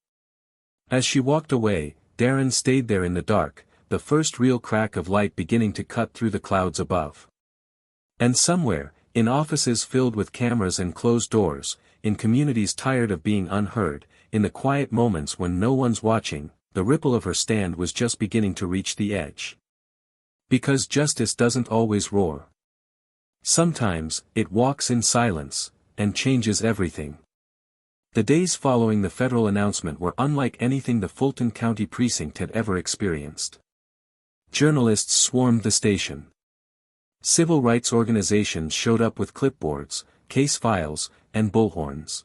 As she walked away, Darren stayed there in the dark, the first real crack of light beginning to cut through the clouds above. And somewhere, in offices filled with cameras and closed doors, in communities tired of being unheard, in the quiet moments when no one's watching, the ripple of her stand was just beginning to reach the edge. Because justice doesn't always roar. Sometimes, it walks in silence, and changes everything. The days following the federal announcement were unlike anything the Fulton County precinct had ever experienced. Journalists swarmed the station. Civil rights organizations showed up with clipboards, case files, and bullhorns.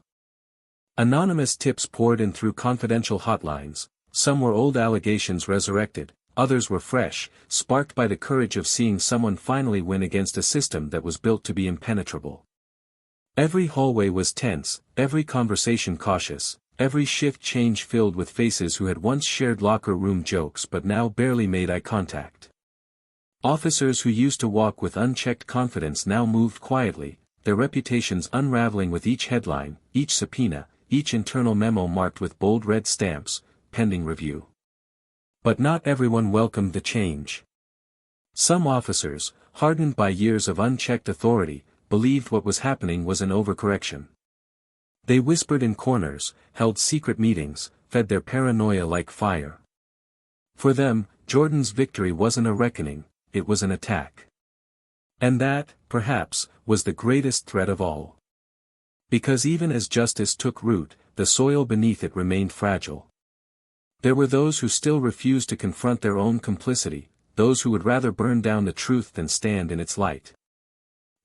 Anonymous tips poured in through confidential hotlines. Some were old allegations resurrected, others were fresh, sparked by the courage of seeing someone finally win against a system that was built to be impenetrable. Every hallway was tense, every conversation cautious, every shift change filled with faces who had once shared locker room jokes but now barely made eye contact. Officers who used to walk with unchecked confidence now moved quietly, their reputations unraveling with each headline, each subpoena, each internal memo marked with bold red stamps, pending review. But not everyone welcomed the change. Some officers, hardened by years of unchecked authority, believed what was happening was an overcorrection. They whispered in corners, held secret meetings, fed their paranoia like fire. For them, Jordan's victory wasn't a reckoning, it was an attack. And that, perhaps, was the greatest threat of all. Because even as justice took root, the soil beneath it remained fragile. There were those who still refused to confront their own complicity, those who would rather burn down the truth than stand in its light.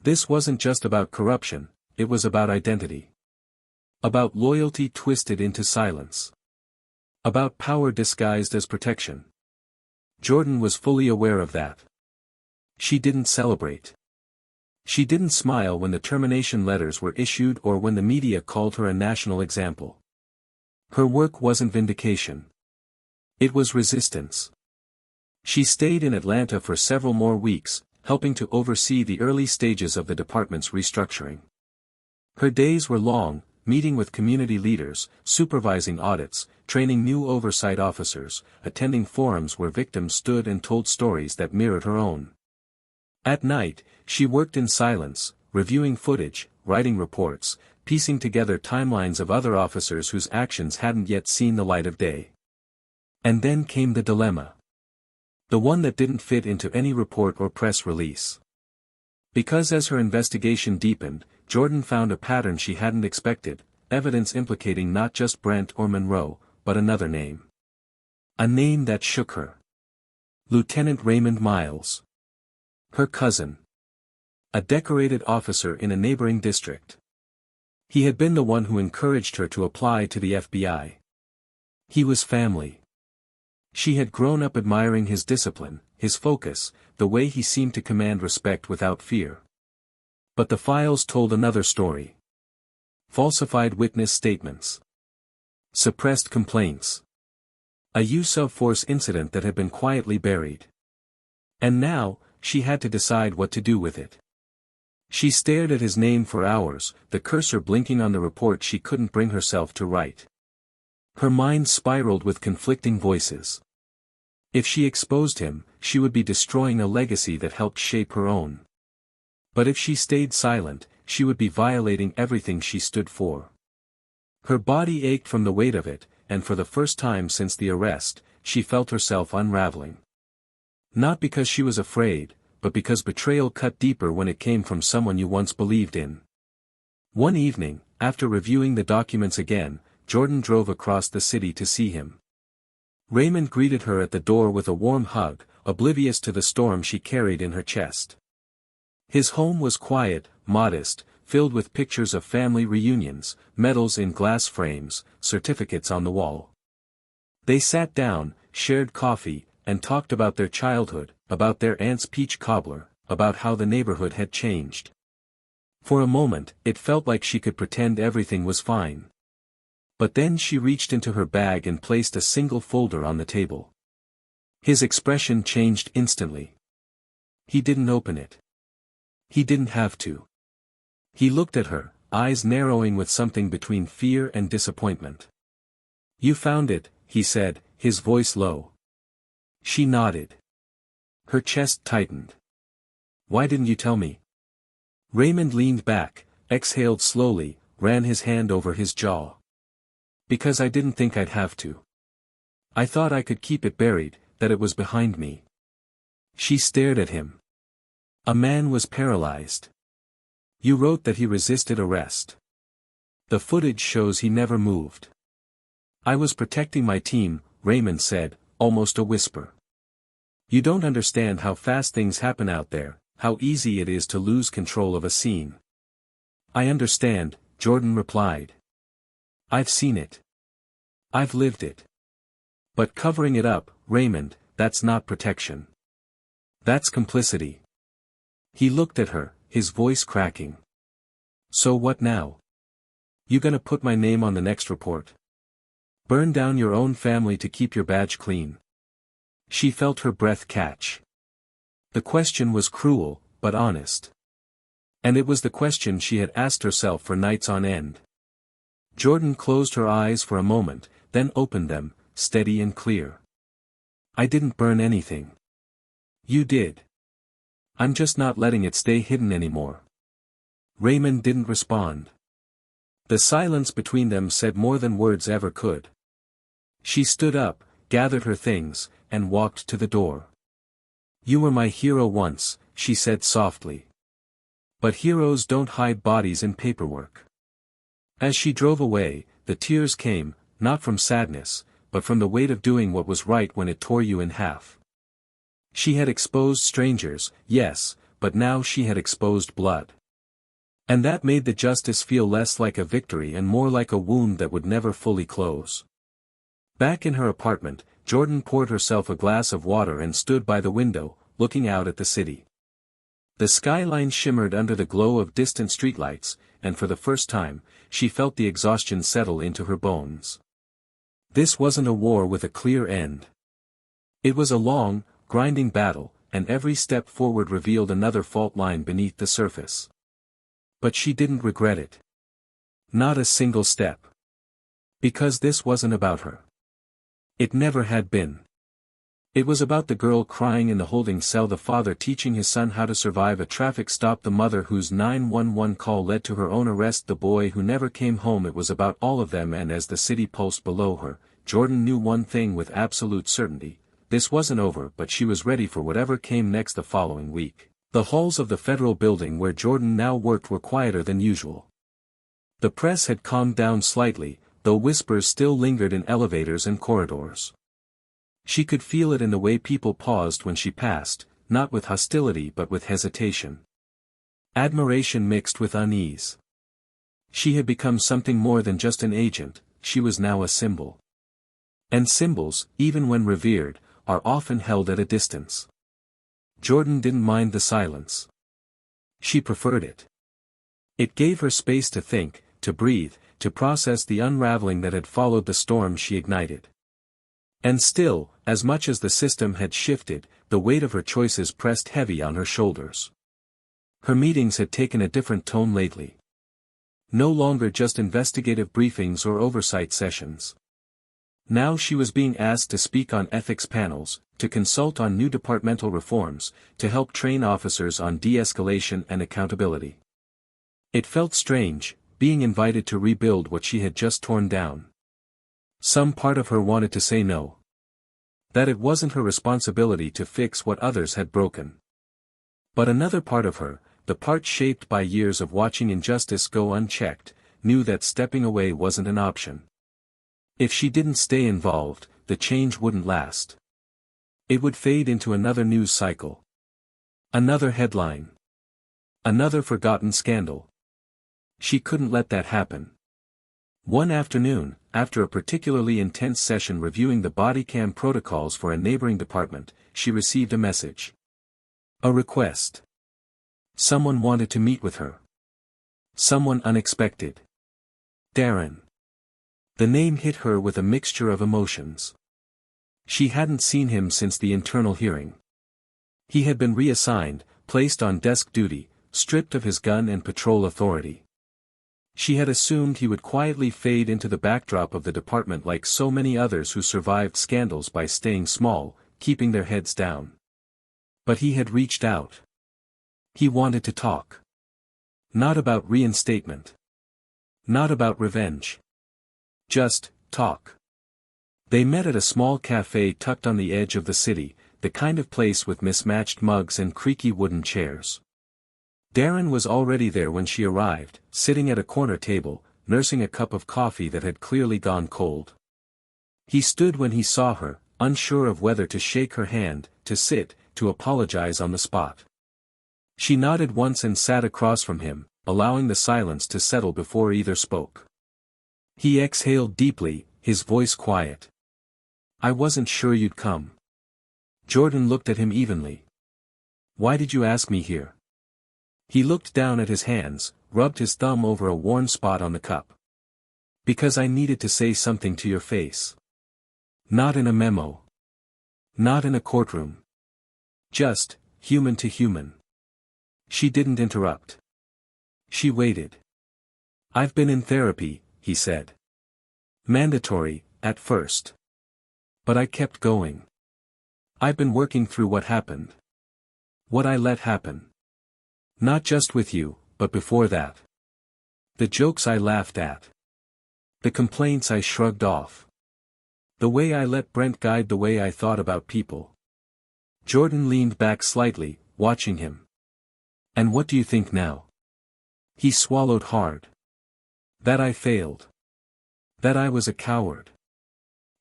This wasn't just about corruption, it was about identity. About loyalty twisted into silence. About power disguised as protection. Jordan was fully aware of that. She didn't celebrate. She didn't smile when the termination letters were issued or when the media called her a national example. Her work wasn't vindication. It was resistance. She stayed in Atlanta for several more weeks, helping to oversee the early stages of the department's restructuring. Her days were long, meeting with community leaders, supervising audits, training new oversight officers, attending forums where victims stood and told stories that mirrored her own. At night, she worked in silence, reviewing footage, writing reports, piecing together timelines of other officers whose actions hadn't yet seen the light of day. And then came the dilemma. The one that didn't fit into any report or press release. Because as her investigation deepened, Jordan found a pattern she hadn't expected, evidence implicating not just Brent or Monroe, but another name. A name that shook her. Lieutenant Raymond Miles. Her cousin. A decorated officer in a neighboring district. He had been the one who encouraged her to apply to the FBI. He was family. She had grown up admiring his discipline, his focus, the way he seemed to command respect without fear. But the files told another story. Falsified witness statements. Suppressed complaints. A use of force incident that had been quietly buried. And now, she had to decide what to do with it. She stared at his name for hours, the cursor blinking on the report she couldn't bring herself to write. Her mind spiraled with conflicting voices. If she exposed him, she would be destroying a legacy that helped shape her own. But if she stayed silent, she would be violating everything she stood for. Her body ached from the weight of it, and for the first time since the arrest, she felt herself unraveling. Not because she was afraid, but because betrayal cut deeper when it came from someone you once believed in. One evening, after reviewing the documents again, Jordan drove across the city to see him. Raymond greeted her at the door with a warm hug, oblivious to the storm she carried in her chest. His home was quiet, modest, filled with pictures of family reunions, medals in glass frames, certificates on the wall. They sat down, shared coffee, and talked about their childhood, about their aunt's peach cobbler, about how the neighborhood had changed. For a moment, it felt like she could pretend everything was fine. But then she reached into her bag and placed a single folder on the table. His expression changed instantly. He didn't open it. He didn't have to. He looked at her, eyes narrowing with something between fear and disappointment. "You found it," he said, his voice low. She nodded. Her chest tightened. "Why didn't you tell me?" Raymond leaned back, exhaled slowly, ran his hand over his jaw. "Because I didn't think I'd have to. I thought I could keep it buried, that it was behind me." She stared at him. "A man was paralyzed. You wrote that he resisted arrest. The footage shows he never moved." "I was protecting my team," Raymond said, almost a whisper. "You don't understand how fast things happen out there, how easy it is to lose control of a scene." "I understand," Jordan replied. "I've seen it. I've lived it. But covering it up, Raymond, that's not protection. That's complicity." He looked at her, his voice cracking. "So what now? You gonna put my name on the next report? Burn down your own family to keep your badge clean?" She felt her breath catch. The question was cruel, but honest. And it was the question she had asked herself for nights on end. Jordan closed her eyes for a moment, then opened them, steady and clear. "I didn't burn anything. You did. I'm just not letting it stay hidden anymore." Raymond didn't respond. The silence between them said more than words ever could. She stood up, gathered her things, and walked to the door. "You were my hero once," she said softly. "But heroes don't hide bodies in paperwork." As she drove away, the tears came, not from sadness, but from the weight of doing what was right when it tore you in half. She had exposed strangers, yes, but now she had exposed blood. And that made the justice feel less like a victory and more like a wound that would never fully close. Back in her apartment, Jordan poured herself a glass of water and stood by the window, looking out at the city. The skyline shimmered under the glow of distant streetlights, and for the first time, she felt the exhaustion settle into her bones. This wasn't a war with a clear end. It was a long, grinding battle, and every step forward revealed another fault line beneath the surface. But she didn't regret it. Not a single step. Because this wasn't about her. It never had been. It was about the girl crying in the holding cell, the father teaching his son how to survive a traffic stop, the mother whose 911 call led to her own arrest, the boy who never came home. It was about all of them, and as the city pulsed below her, Jordan knew one thing with absolute certainty: this wasn't over. But she was ready for whatever came next. The following week, the halls of the federal building where Jordan now worked were quieter than usual. The press had calmed down slightly, though whispers still lingered in elevators and corridors. She could feel it in the way people paused when she passed, not with hostility but with hesitation. Admiration mixed with unease. She had become something more than just an agent, she was now a symbol. And symbols, even when revered, are often held at a distance. Jordan didn't mind the silence. She preferred it. It gave her space to think, to breathe, to process the unraveling that had followed the storm she ignited. And still, as much as the system had shifted, the weight of her choices pressed heavy on her shoulders. Her meetings had taken a different tone lately. No longer just investigative briefings or oversight sessions. Now she was being asked to speak on ethics panels, to consult on new departmental reforms, to help train officers on de-escalation and accountability. It felt strange, being invited to rebuild what she had just torn down. Some part of her wanted to say no. That it wasn't her responsibility to fix what others had broken. But another part of her, the part shaped by years of watching injustice go unchecked, knew that stepping away wasn't an option. If she didn't stay involved, the change wouldn't last. It would fade into another news cycle. Another headline. Another forgotten scandal. She couldn't let that happen. One afternoon, after a particularly intense session reviewing the body cam protocols for a neighboring department, she received a message. A request. Someone wanted to meet with her. Someone unexpected. Darren. The name hit her with a mixture of emotions. She hadn't seen him since the internal hearing. He had been reassigned, placed on desk duty, stripped of his gun and patrol authority. She had assumed he would quietly fade into the backdrop of the department like so many others who survived scandals by staying small, keeping their heads down. But he had reached out. He wanted to talk. Not about reinstatement. Not about revenge. Just, talk. They met at a small cafe tucked on the edge of the city, the kind of place with mismatched mugs and creaky wooden chairs. Darren was already there when she arrived, sitting at a corner table, nursing a cup of coffee that had clearly gone cold. He stood when he saw her, unsure of whether to shake her hand, to sit, to apologize on the spot. She nodded once and sat across from him, allowing the silence to settle before either spoke. He exhaled deeply, his voice quiet. "I wasn't sure you'd come." Jordan looked at him evenly. "Why did you ask me here?" He looked down at his hands, rubbed his thumb over a worn spot on the cup. "Because I needed to say something to your face. Not in a memo. Not in a courtroom. Just, human to human." She didn't interrupt. She waited. "I've been in therapy," he said. "Mandatory, at first. But I kept going. I've been working through what happened. What I let happen. Not just with you, but before that. The jokes I laughed at. The complaints I shrugged off. The way I let Brent guide the way I thought about people." Jordan leaned back slightly, watching him. "And what do you think now?" He swallowed hard. "That I failed. That I was a coward.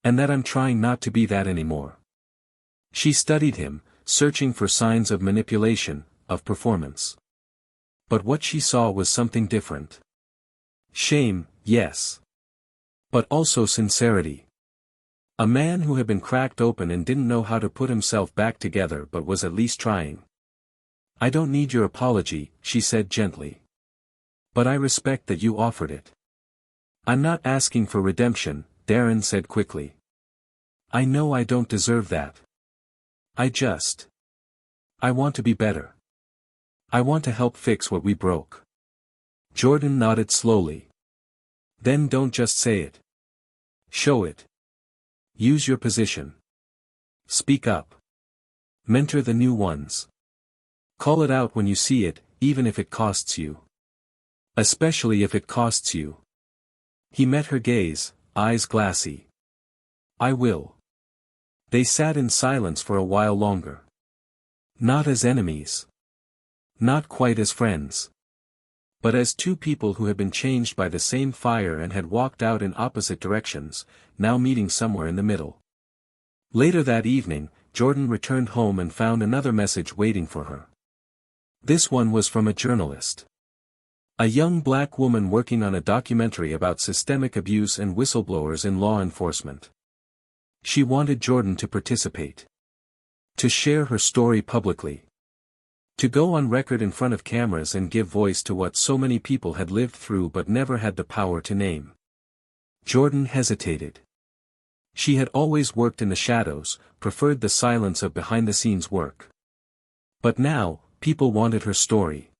And that I'm trying not to be that anymore." She studied him, searching for signs of manipulation, of performance. But what she saw was something different. Shame, yes. But also sincerity. A man who had been cracked open and didn't know how to put himself back together but was at least trying. "I don't need your apology," she said gently. "But I respect that you offered it." "I'm not asking for redemption," Darren said quickly. "I know I don't deserve that. I want to be better. I want to help fix what we broke." Jordan nodded slowly. "Then don't just say it. Show it. Use your position. Speak up. Mentor the new ones. Call it out when you see it, even if it costs you. Especially if it costs you." He met her gaze, eyes glassy. "I will." They sat in silence for a while longer. Not as enemies. Not quite as friends. But as two people who had been changed by the same fire and had walked out in opposite directions, now meeting somewhere in the middle. Later that evening, Jordan returned home and found another message waiting for her. This one was from a journalist. A young black woman working on a documentary about systemic abuse and whistleblowers in law enforcement. She wanted Jordan to participate. To share her story publicly. To go on record in front of cameras and give voice to what so many people had lived through but never had the power to name. Jordan hesitated. She had always worked in the shadows, preferred the silence of behind-the-scenes work. But now, people wanted her story.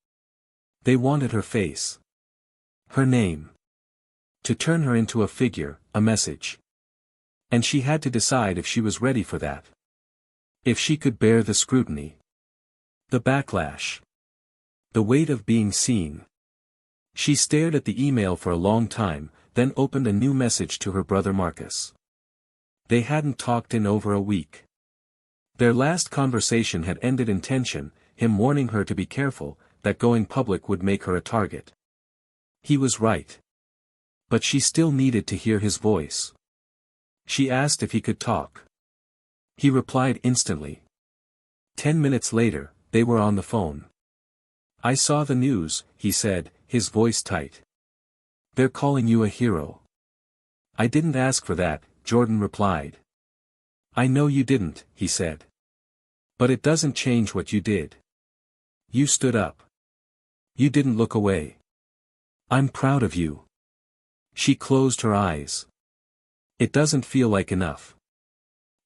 They wanted her face. Her name. To turn her into a figure, a message. And she had to decide if she was ready for that. If she could bear the scrutiny. The backlash. The weight of being seen. She stared at the email for a long time, then opened a new message to her brother Marcus. They hadn't talked in over a week. Their last conversation had ended in tension, him warning her to be careful, that going public would make her a target. He was right. But she still needed to hear his voice. She asked if he could talk. He replied instantly. 10 minutes later, they were on the phone. "I saw the news," he said, his voice tight. "They're calling you a hero." "I didn't ask for that," Jordan replied. "I know you didn't," he said. "But it doesn't change what you did. You stood up. You didn't look away. I'm proud of you." She closed her eyes. "It doesn't feel like enough."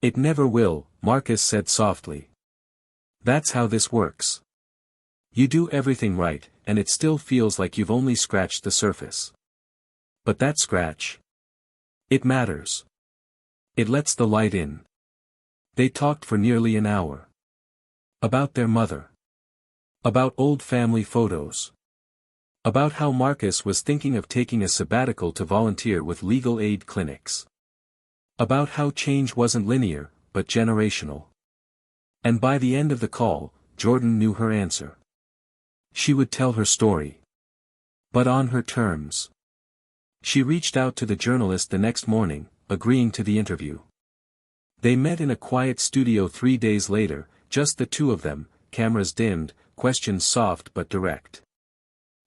"It never will," Marcus said softly. "That's how this works. You do everything right, and it still feels like you've only scratched the surface. But that scratch? It matters. It lets the light in. They talked for nearly an hour. About their mother. About old family photos. About how Marcus was thinking of taking a sabbatical to volunteer with legal aid clinics. About how change wasn't linear, but generational. And by the end of the call, Jordan knew her answer. She would tell her story. But on her terms. She reached out to the journalist the next morning, agreeing to the interview. They met in a quiet studio 3 days later, just the two of them, cameras dimmed, questions soft but direct.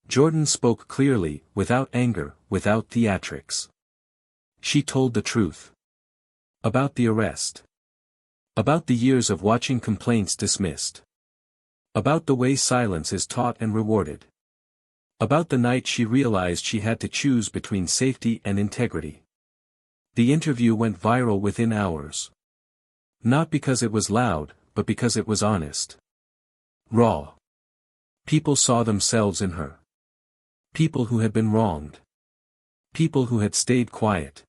Jordan spoke clearly, without anger, without theatrics. She told the truth. About the arrest. About the years of watching complaints dismissed. About the way silence is taught and rewarded. About the night she realized she had to choose between safety and integrity. The interview went viral within hours. Not because it was loud, but because it was honest. Raw. People saw themselves in her. People who had been wronged. People who had stayed quiet.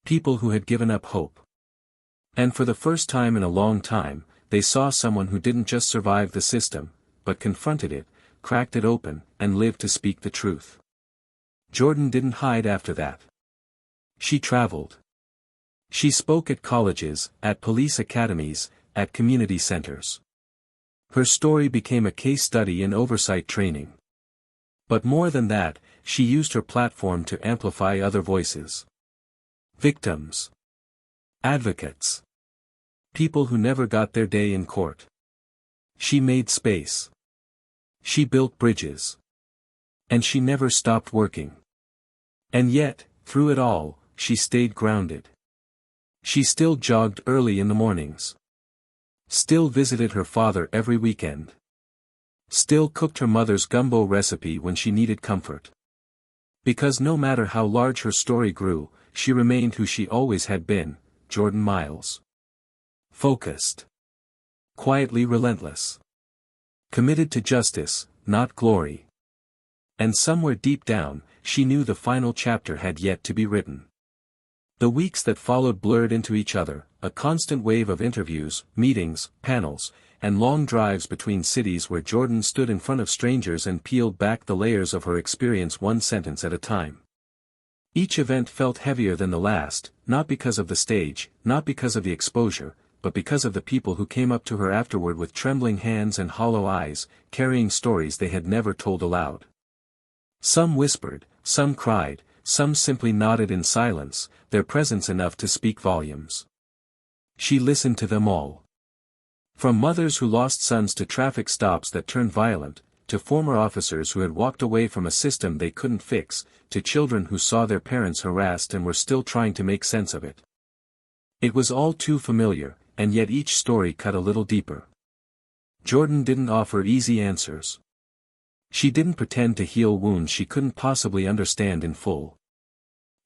People who had given up hope. And for the first time in a long time, they saw someone who didn't just survive the system, but confronted it, cracked it open, and lived to speak the truth. Jordan didn't hide after that. She traveled. She spoke at colleges, at police academies, at community centers. Her story became a case study in oversight training. But more than that, she used her platform to amplify other voices. Victims. Advocates. People who never got their day in court. She made space. She built bridges. And she never stopped working. And yet, through it all, she stayed grounded. She still jogged early in the mornings. Still visited her father every weekend. Still cooked her mother's gumbo recipe when she needed comfort. Because no matter how large her story grew, she remained who she always had been, Jordan Miles. Focused. Quietly relentless. Committed to justice, not glory. And somewhere deep down, she knew the final chapter had yet to be written. The weeks that followed blurred into each other, a constant wave of interviews, meetings, panels, and long drives between cities where Jordan stood in front of strangers and peeled back the layers of her experience one sentence at a time. Each event felt heavier than the last, not because of the stage, not because of the exposure, but because of the people who came up to her afterward with trembling hands and hollow eyes, carrying stories they had never told aloud. Some whispered, some cried, some simply nodded in silence, their presence enough to speak volumes. She listened to them all. From mothers who lost sons to traffic stops that turned violent, to former officers who had walked away from a system they couldn't fix, to children who saw their parents harassed and were still trying to make sense of it. It was all too familiar, and yet each story cut a little deeper. Jordan didn't offer easy answers. She didn't pretend to heal wounds she couldn't possibly understand in full.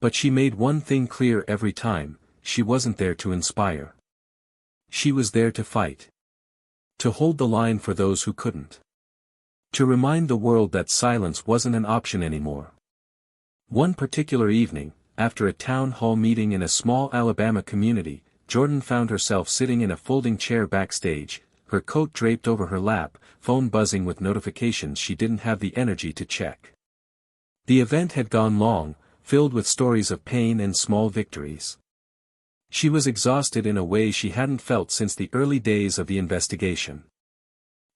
But she made one thing clear every time: she wasn't there to inspire. She was there to fight. To hold the line for those who couldn't. To remind the world that silence wasn't an option anymore. One particular evening, after a town hall meeting in a small Alabama community, Jordan found herself sitting in a folding chair backstage, her coat draped over her lap, phone buzzing with notifications she didn't have the energy to check. The event had gone long, filled with stories of pain and small victories. She was exhausted in a way she hadn't felt since the early days of the investigation.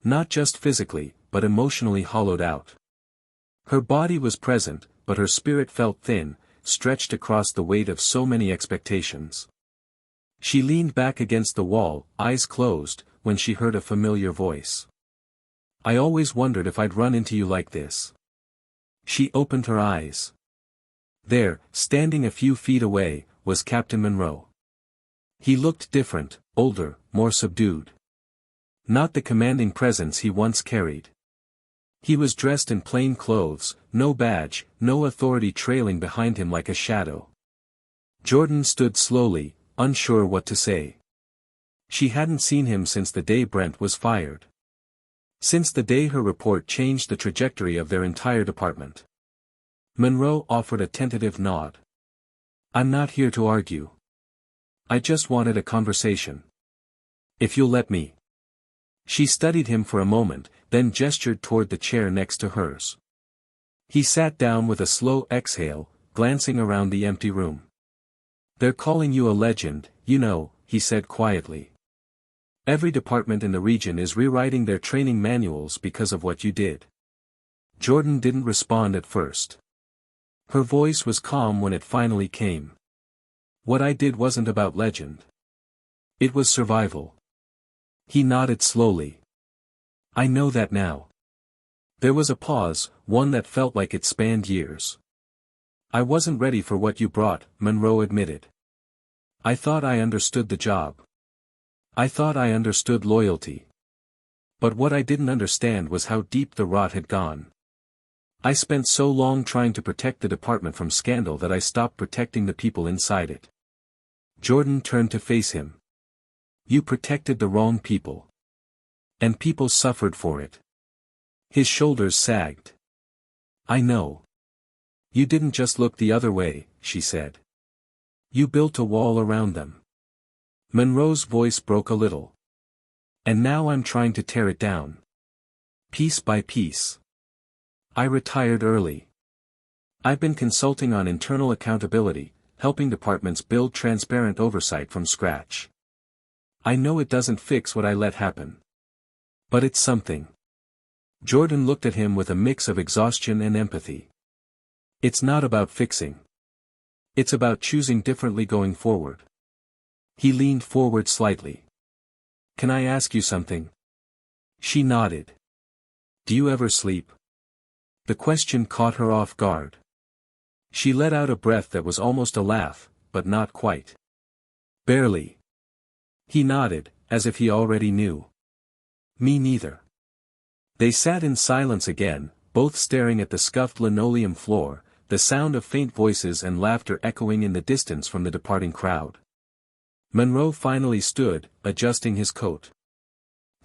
Not just physically, but emotionally hollowed out. Her body was present, but her spirit felt thin, stretched across the weight of so many expectations. She leaned back against the wall, eyes closed, when she heard a familiar voice. "I always wondered if I'd run into you like this." She opened her eyes. There, standing a few feet away, was Captain Monroe. He looked different, older, more subdued. Not the commanding presence he once carried. He was dressed in plain clothes, no badge, no authority trailing behind him like a shadow. Jordan stood slowly, unsure what to say. She hadn't seen him since the day Brent was fired. Since the day her report changed the trajectory of their entire department. Monroe offered a tentative nod. I'm not here to argue. I just wanted a conversation. If you'll let me. She studied him for a moment, then gestured toward the chair next to hers. He sat down with a slow exhale, glancing around the empty room. They're calling you a legend, you know, he said quietly. Every department in the region is rewriting their training manuals because of what you did. Jordan didn't respond at first. Her voice was calm when it finally came. What I did wasn't about legend. It was survival. He nodded slowly. I know that now. There was a pause, one that felt like it spanned years. I wasn't ready for what you brought, Monroe admitted. I thought I understood the job. I thought I understood loyalty. But what I didn't understand was how deep the rot had gone. I spent so long trying to protect the department from scandal that I stopped protecting the people inside it. Jordan turned to face him. You protected the wrong people. And people suffered for it. His shoulders sagged. I know. You didn't just look the other way, she said. You built a wall around them. Monroe's voice broke a little. And now I'm trying to tear it down. Piece by piece. I retired early. I've been consulting on internal accountability, helping departments build transparent oversight from scratch. I know it doesn't fix what I let happen. But it's something. Jordan looked at him with a mix of exhaustion and empathy. It's not about fixing. It's about choosing differently going forward. He leaned forward slightly. Can I ask you something? She nodded. Do you ever sleep? The question caught her off guard. She let out a breath that was almost a laugh, but not quite. Barely. He nodded, as if he already knew. Me neither. They sat in silence again, both staring at the scuffed linoleum floor, the sound of faint voices and laughter echoing in the distance from the departing crowd. Monroe finally stood, adjusting his coat.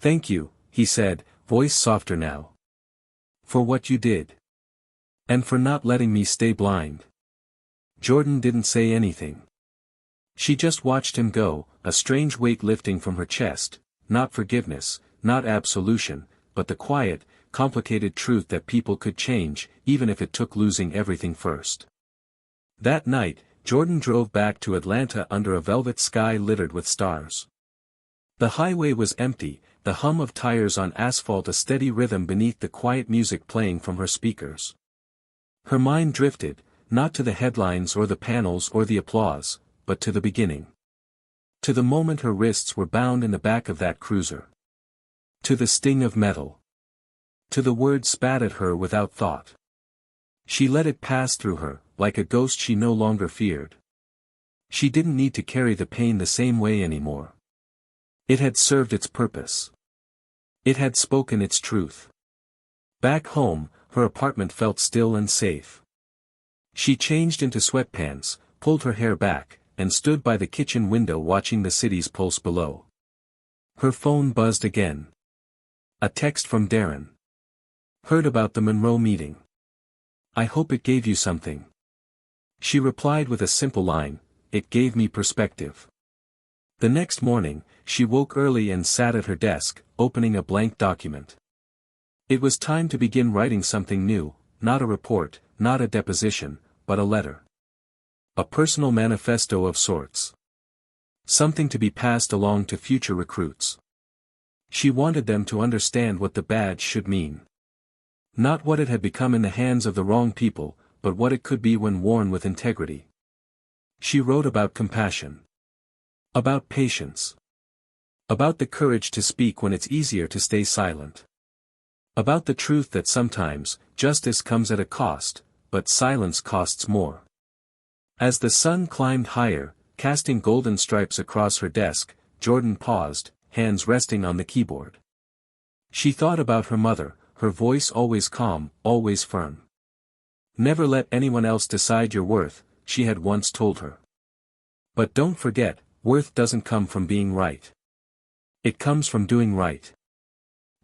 Thank you, he said, voice softer now. For what you did. And for not letting me stay blind. Jordan didn't say anything. She just watched him go, a strange weight lifting from her chest, not forgiveness, not absolution, but the quiet, complicated truth that people could change, even if it took losing everything first. That night, Jordan drove back to Atlanta under a velvet sky littered with stars. The highway was empty, the hum of tires on asphalt a steady rhythm beneath the quiet music playing from her speakers. Her mind drifted, not to the headlines or the panels or the applause, but to the beginning. To the moment her wrists were bound in the back of that cruiser. To the sting of metal. To the word spat at her without thought. She let it pass through her, like a ghost she no longer feared. She didn't need to carry the pain the same way anymore. It had served its purpose. It had spoken its truth. Back home, her apartment felt still and safe. She changed into sweatpants, pulled her hair back, and stood by the kitchen window watching the city's pulse below. Her phone buzzed again. A text from Darren. Heard about the Monroe meeting. I hope it gave you something. She replied with a simple line, it gave me perspective. The next morning, she woke early and sat at her desk, opening a blank document. It was time to begin writing something new, not a report, not a deposition, but a letter. A personal manifesto of sorts. Something to be passed along to future recruits. She wanted them to understand what the badge should mean. Not what it had become in the hands of the wrong people, but what it could be when worn with integrity. She wrote about compassion. About patience. About the courage to speak when it's easier to stay silent. About the truth that sometimes, justice comes at a cost, but silence costs more. As the sun climbed higher, casting golden stripes across her desk, Jordan paused, hands resting on the keyboard. She thought about her mother, her voice always calm, always firm. Never let anyone else decide your worth, she had once told her. But don't forget, worth doesn't come from being right. It comes from doing right.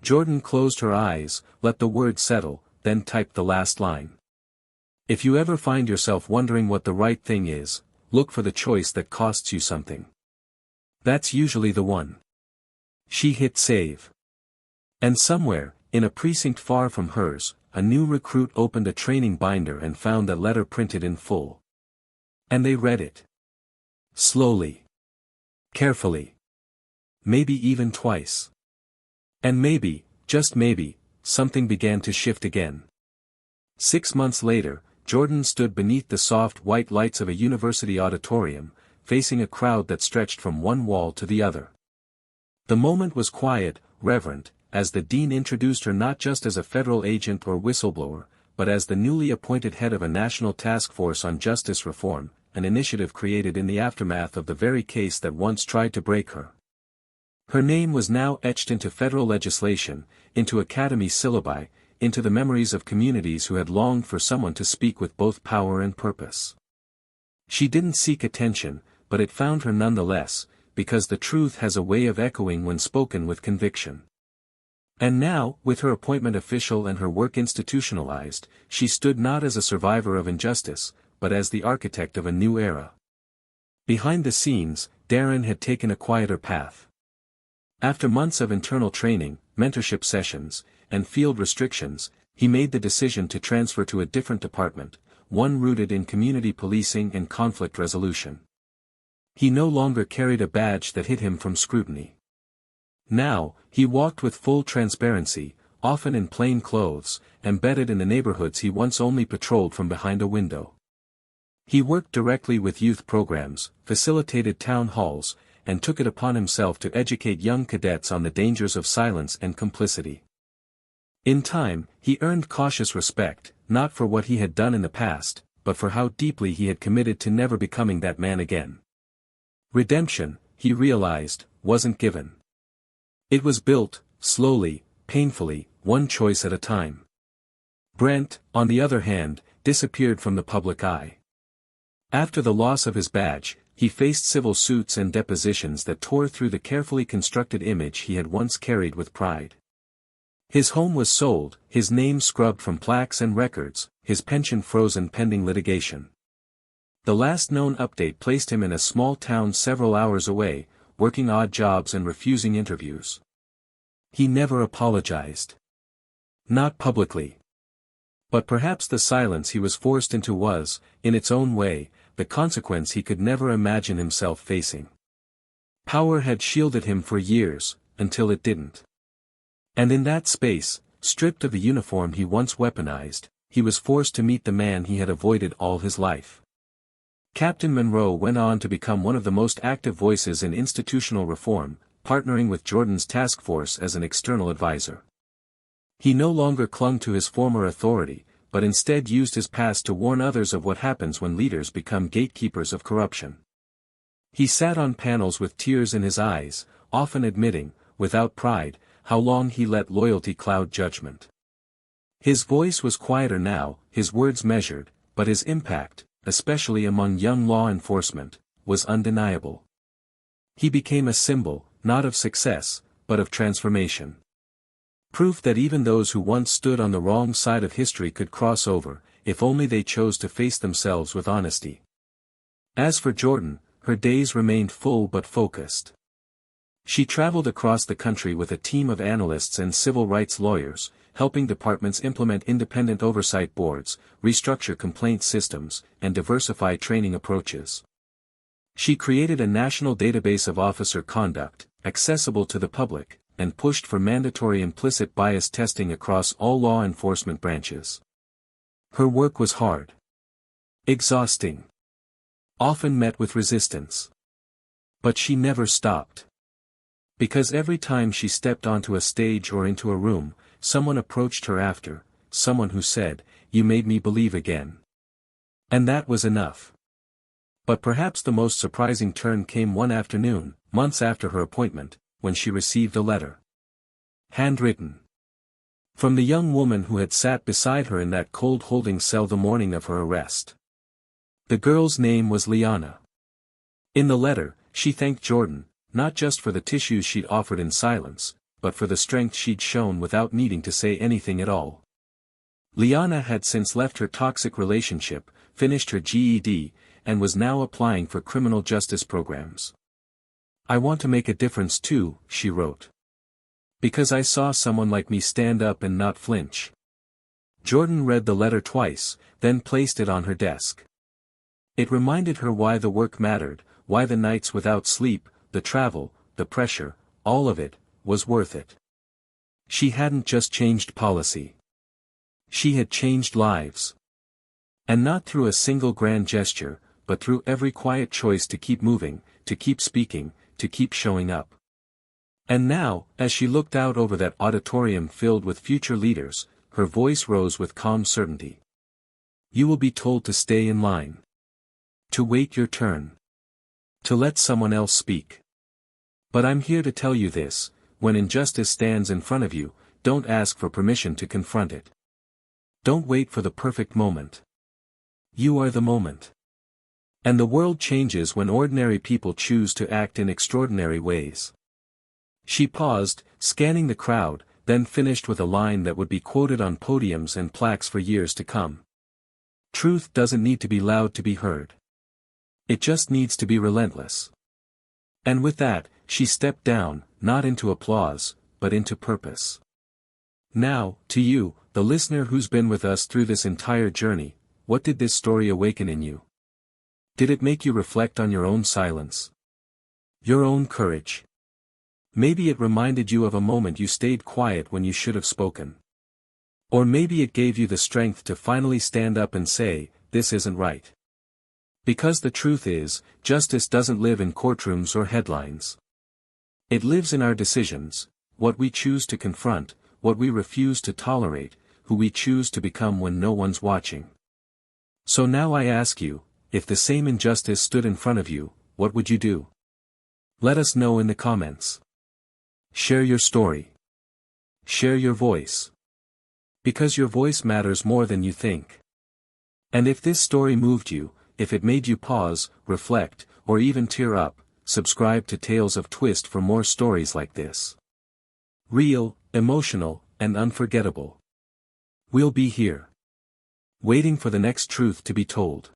Jordan closed her eyes, let the word settle, then typed the last line. If you ever find yourself wondering what the right thing is, look for the choice that costs you something. That's usually the one. She hit save. And somewhere, in a precinct far from hers, a new recruit opened a training binder and found that letter printed in full. And they read it. Slowly. Carefully. Maybe even twice. And maybe, just maybe, something began to shift again. 6 months later, Jordan stood beneath the soft white lights of a university auditorium, facing a crowd that stretched from one wall to the other. The moment was quiet, reverent, as the dean introduced her not just as a federal agent or whistleblower, but as the newly appointed head of a national task force on justice reform, an initiative created in the aftermath of the very case that once tried to break her. Her name was now etched into federal legislation, into academy syllabi, into the memories of communities who had longed for someone to speak with both power and purpose. She didn't seek attention, but it found her nonetheless, because the truth has a way of echoing when spoken with conviction. And now, with her appointment official and her work institutionalized, she stood not as a survivor of injustice, but as the architect of a new era. Behind the scenes, Darren had taken a quieter path. After months of internal training, mentorship sessions, and field restrictions, he made the decision to transfer to a different department, one rooted in community policing and conflict resolution. He no longer carried a badge that hid him from scrutiny. Now, he walked with full transparency, often in plain clothes, embedded in the neighborhoods he once only patrolled from behind a window. He worked directly with youth programs, facilitated town halls, and took it upon himself to educate young cadets on the dangers of silence and complicity. In time, he earned cautious respect, not for what he had done in the past, but for how deeply he had committed to never becoming that man again. Redemption, he realized, wasn't given. It was built, slowly, painfully, one choice at a time. Brent, on the other hand, disappeared from the public eye. After the loss of his badge, he faced civil suits and depositions that tore through the carefully constructed image he had once carried with pride. His home was sold, his name scrubbed from plaques and records, his pension frozen pending litigation. The last known update placed him in a small town several hours away, working odd jobs and refusing interviews. He never apologized. Not publicly. But perhaps the silence he was forced into was, in its own way, the consequence he could never imagine himself facing. Power had shielded him for years, until it didn't. And in that space, stripped of the uniform he once weaponized, he was forced to meet the man he had avoided all his life. Captain Monroe went on to become one of the most active voices in institutional reform, partnering with Jordan's task force as an external advisor. He no longer clung to his former authority, but instead used his past to warn others of what happens when leaders become gatekeepers of corruption. He sat on panels with tears in his eyes, often admitting, without pride, how long he let loyalty cloud judgment. His voice was quieter now, his words measured, but his impact, especially among young law enforcement, was undeniable. He became a symbol, not of success, but of transformation. Proof that even those who once stood on the wrong side of history could cross over, if only they chose to face themselves with honesty. As for Jordan, her days remained full but focused. She traveled across the country with a team of analysts and civil rights lawyers, helping departments implement independent oversight boards, restructure complaint systems, and diversify training approaches. She created a national database of officer conduct, accessible to the public, and pushed for mandatory implicit bias testing across all law enforcement branches. Her work was hard. Exhausting. Often met with resistance. But she never stopped. Because every time she stepped onto a stage or into a room, someone approached her after, someone who said, "You made me believe again." And that was enough. But perhaps the most surprising turn came one afternoon, months after her appointment, when she received a letter. Handwritten. From the young woman who had sat beside her in that cold holding cell the morning of her arrest. The girl's name was Liana. In the letter, she thanked Jordan, not just for the tissues she'd offered in silence, but for the strength she'd shown without needing to say anything at all. Liana had since left her toxic relationship, finished her GED, and was now applying for criminal justice programs. "I want to make a difference too," she wrote. "Because I saw someone like me stand up and not flinch." Jordan read the letter twice, then placed it on her desk. It reminded her why the work mattered, why the nights without sleep, the travel, the pressure, all of it, was worth it. She hadn't just changed policy. She had changed lives. And not through a single grand gesture, but through every quiet choice to keep moving, to keep speaking, to keep showing up. And now, as she looked out over that auditorium filled with future leaders, her voice rose with calm certainty. "You will be told to stay in line. To wait your turn. To let someone else speak. But I'm here to tell you this: when injustice stands in front of you, don't ask for permission to confront it. Don't wait for the perfect moment. You are the moment. And the world changes when ordinary people choose to act in extraordinary ways." She paused, scanning the crowd, then finished with a line that would be quoted on podiums and plaques for years to come. "Truth doesn't need to be loud to be heard. It just needs to be relentless." And with that, she stepped down, not into applause, but into purpose. Now, to you, the listener who's been with us through this entire journey, what did this story awaken in you? Did it make you reflect on your own silence? Your own courage? Maybe it reminded you of a moment you stayed quiet when you should have spoken. Or maybe it gave you the strength to finally stand up and say, "This isn't right." Because the truth is, justice doesn't live in courtrooms or headlines. It lives in our decisions, what we choose to confront, what we refuse to tolerate, who we choose to become when no one's watching. So now I ask you, if the same injustice stood in front of you, what would you do? Let us know in the comments. Share your story. Share your voice. Because your voice matters more than you think. And if this story moved you, if it made you pause, reflect, or even tear up, subscribe to Tales of Twist for more stories like this. Real, emotional, and unforgettable. We'll be here. Waiting for the next truth to be told.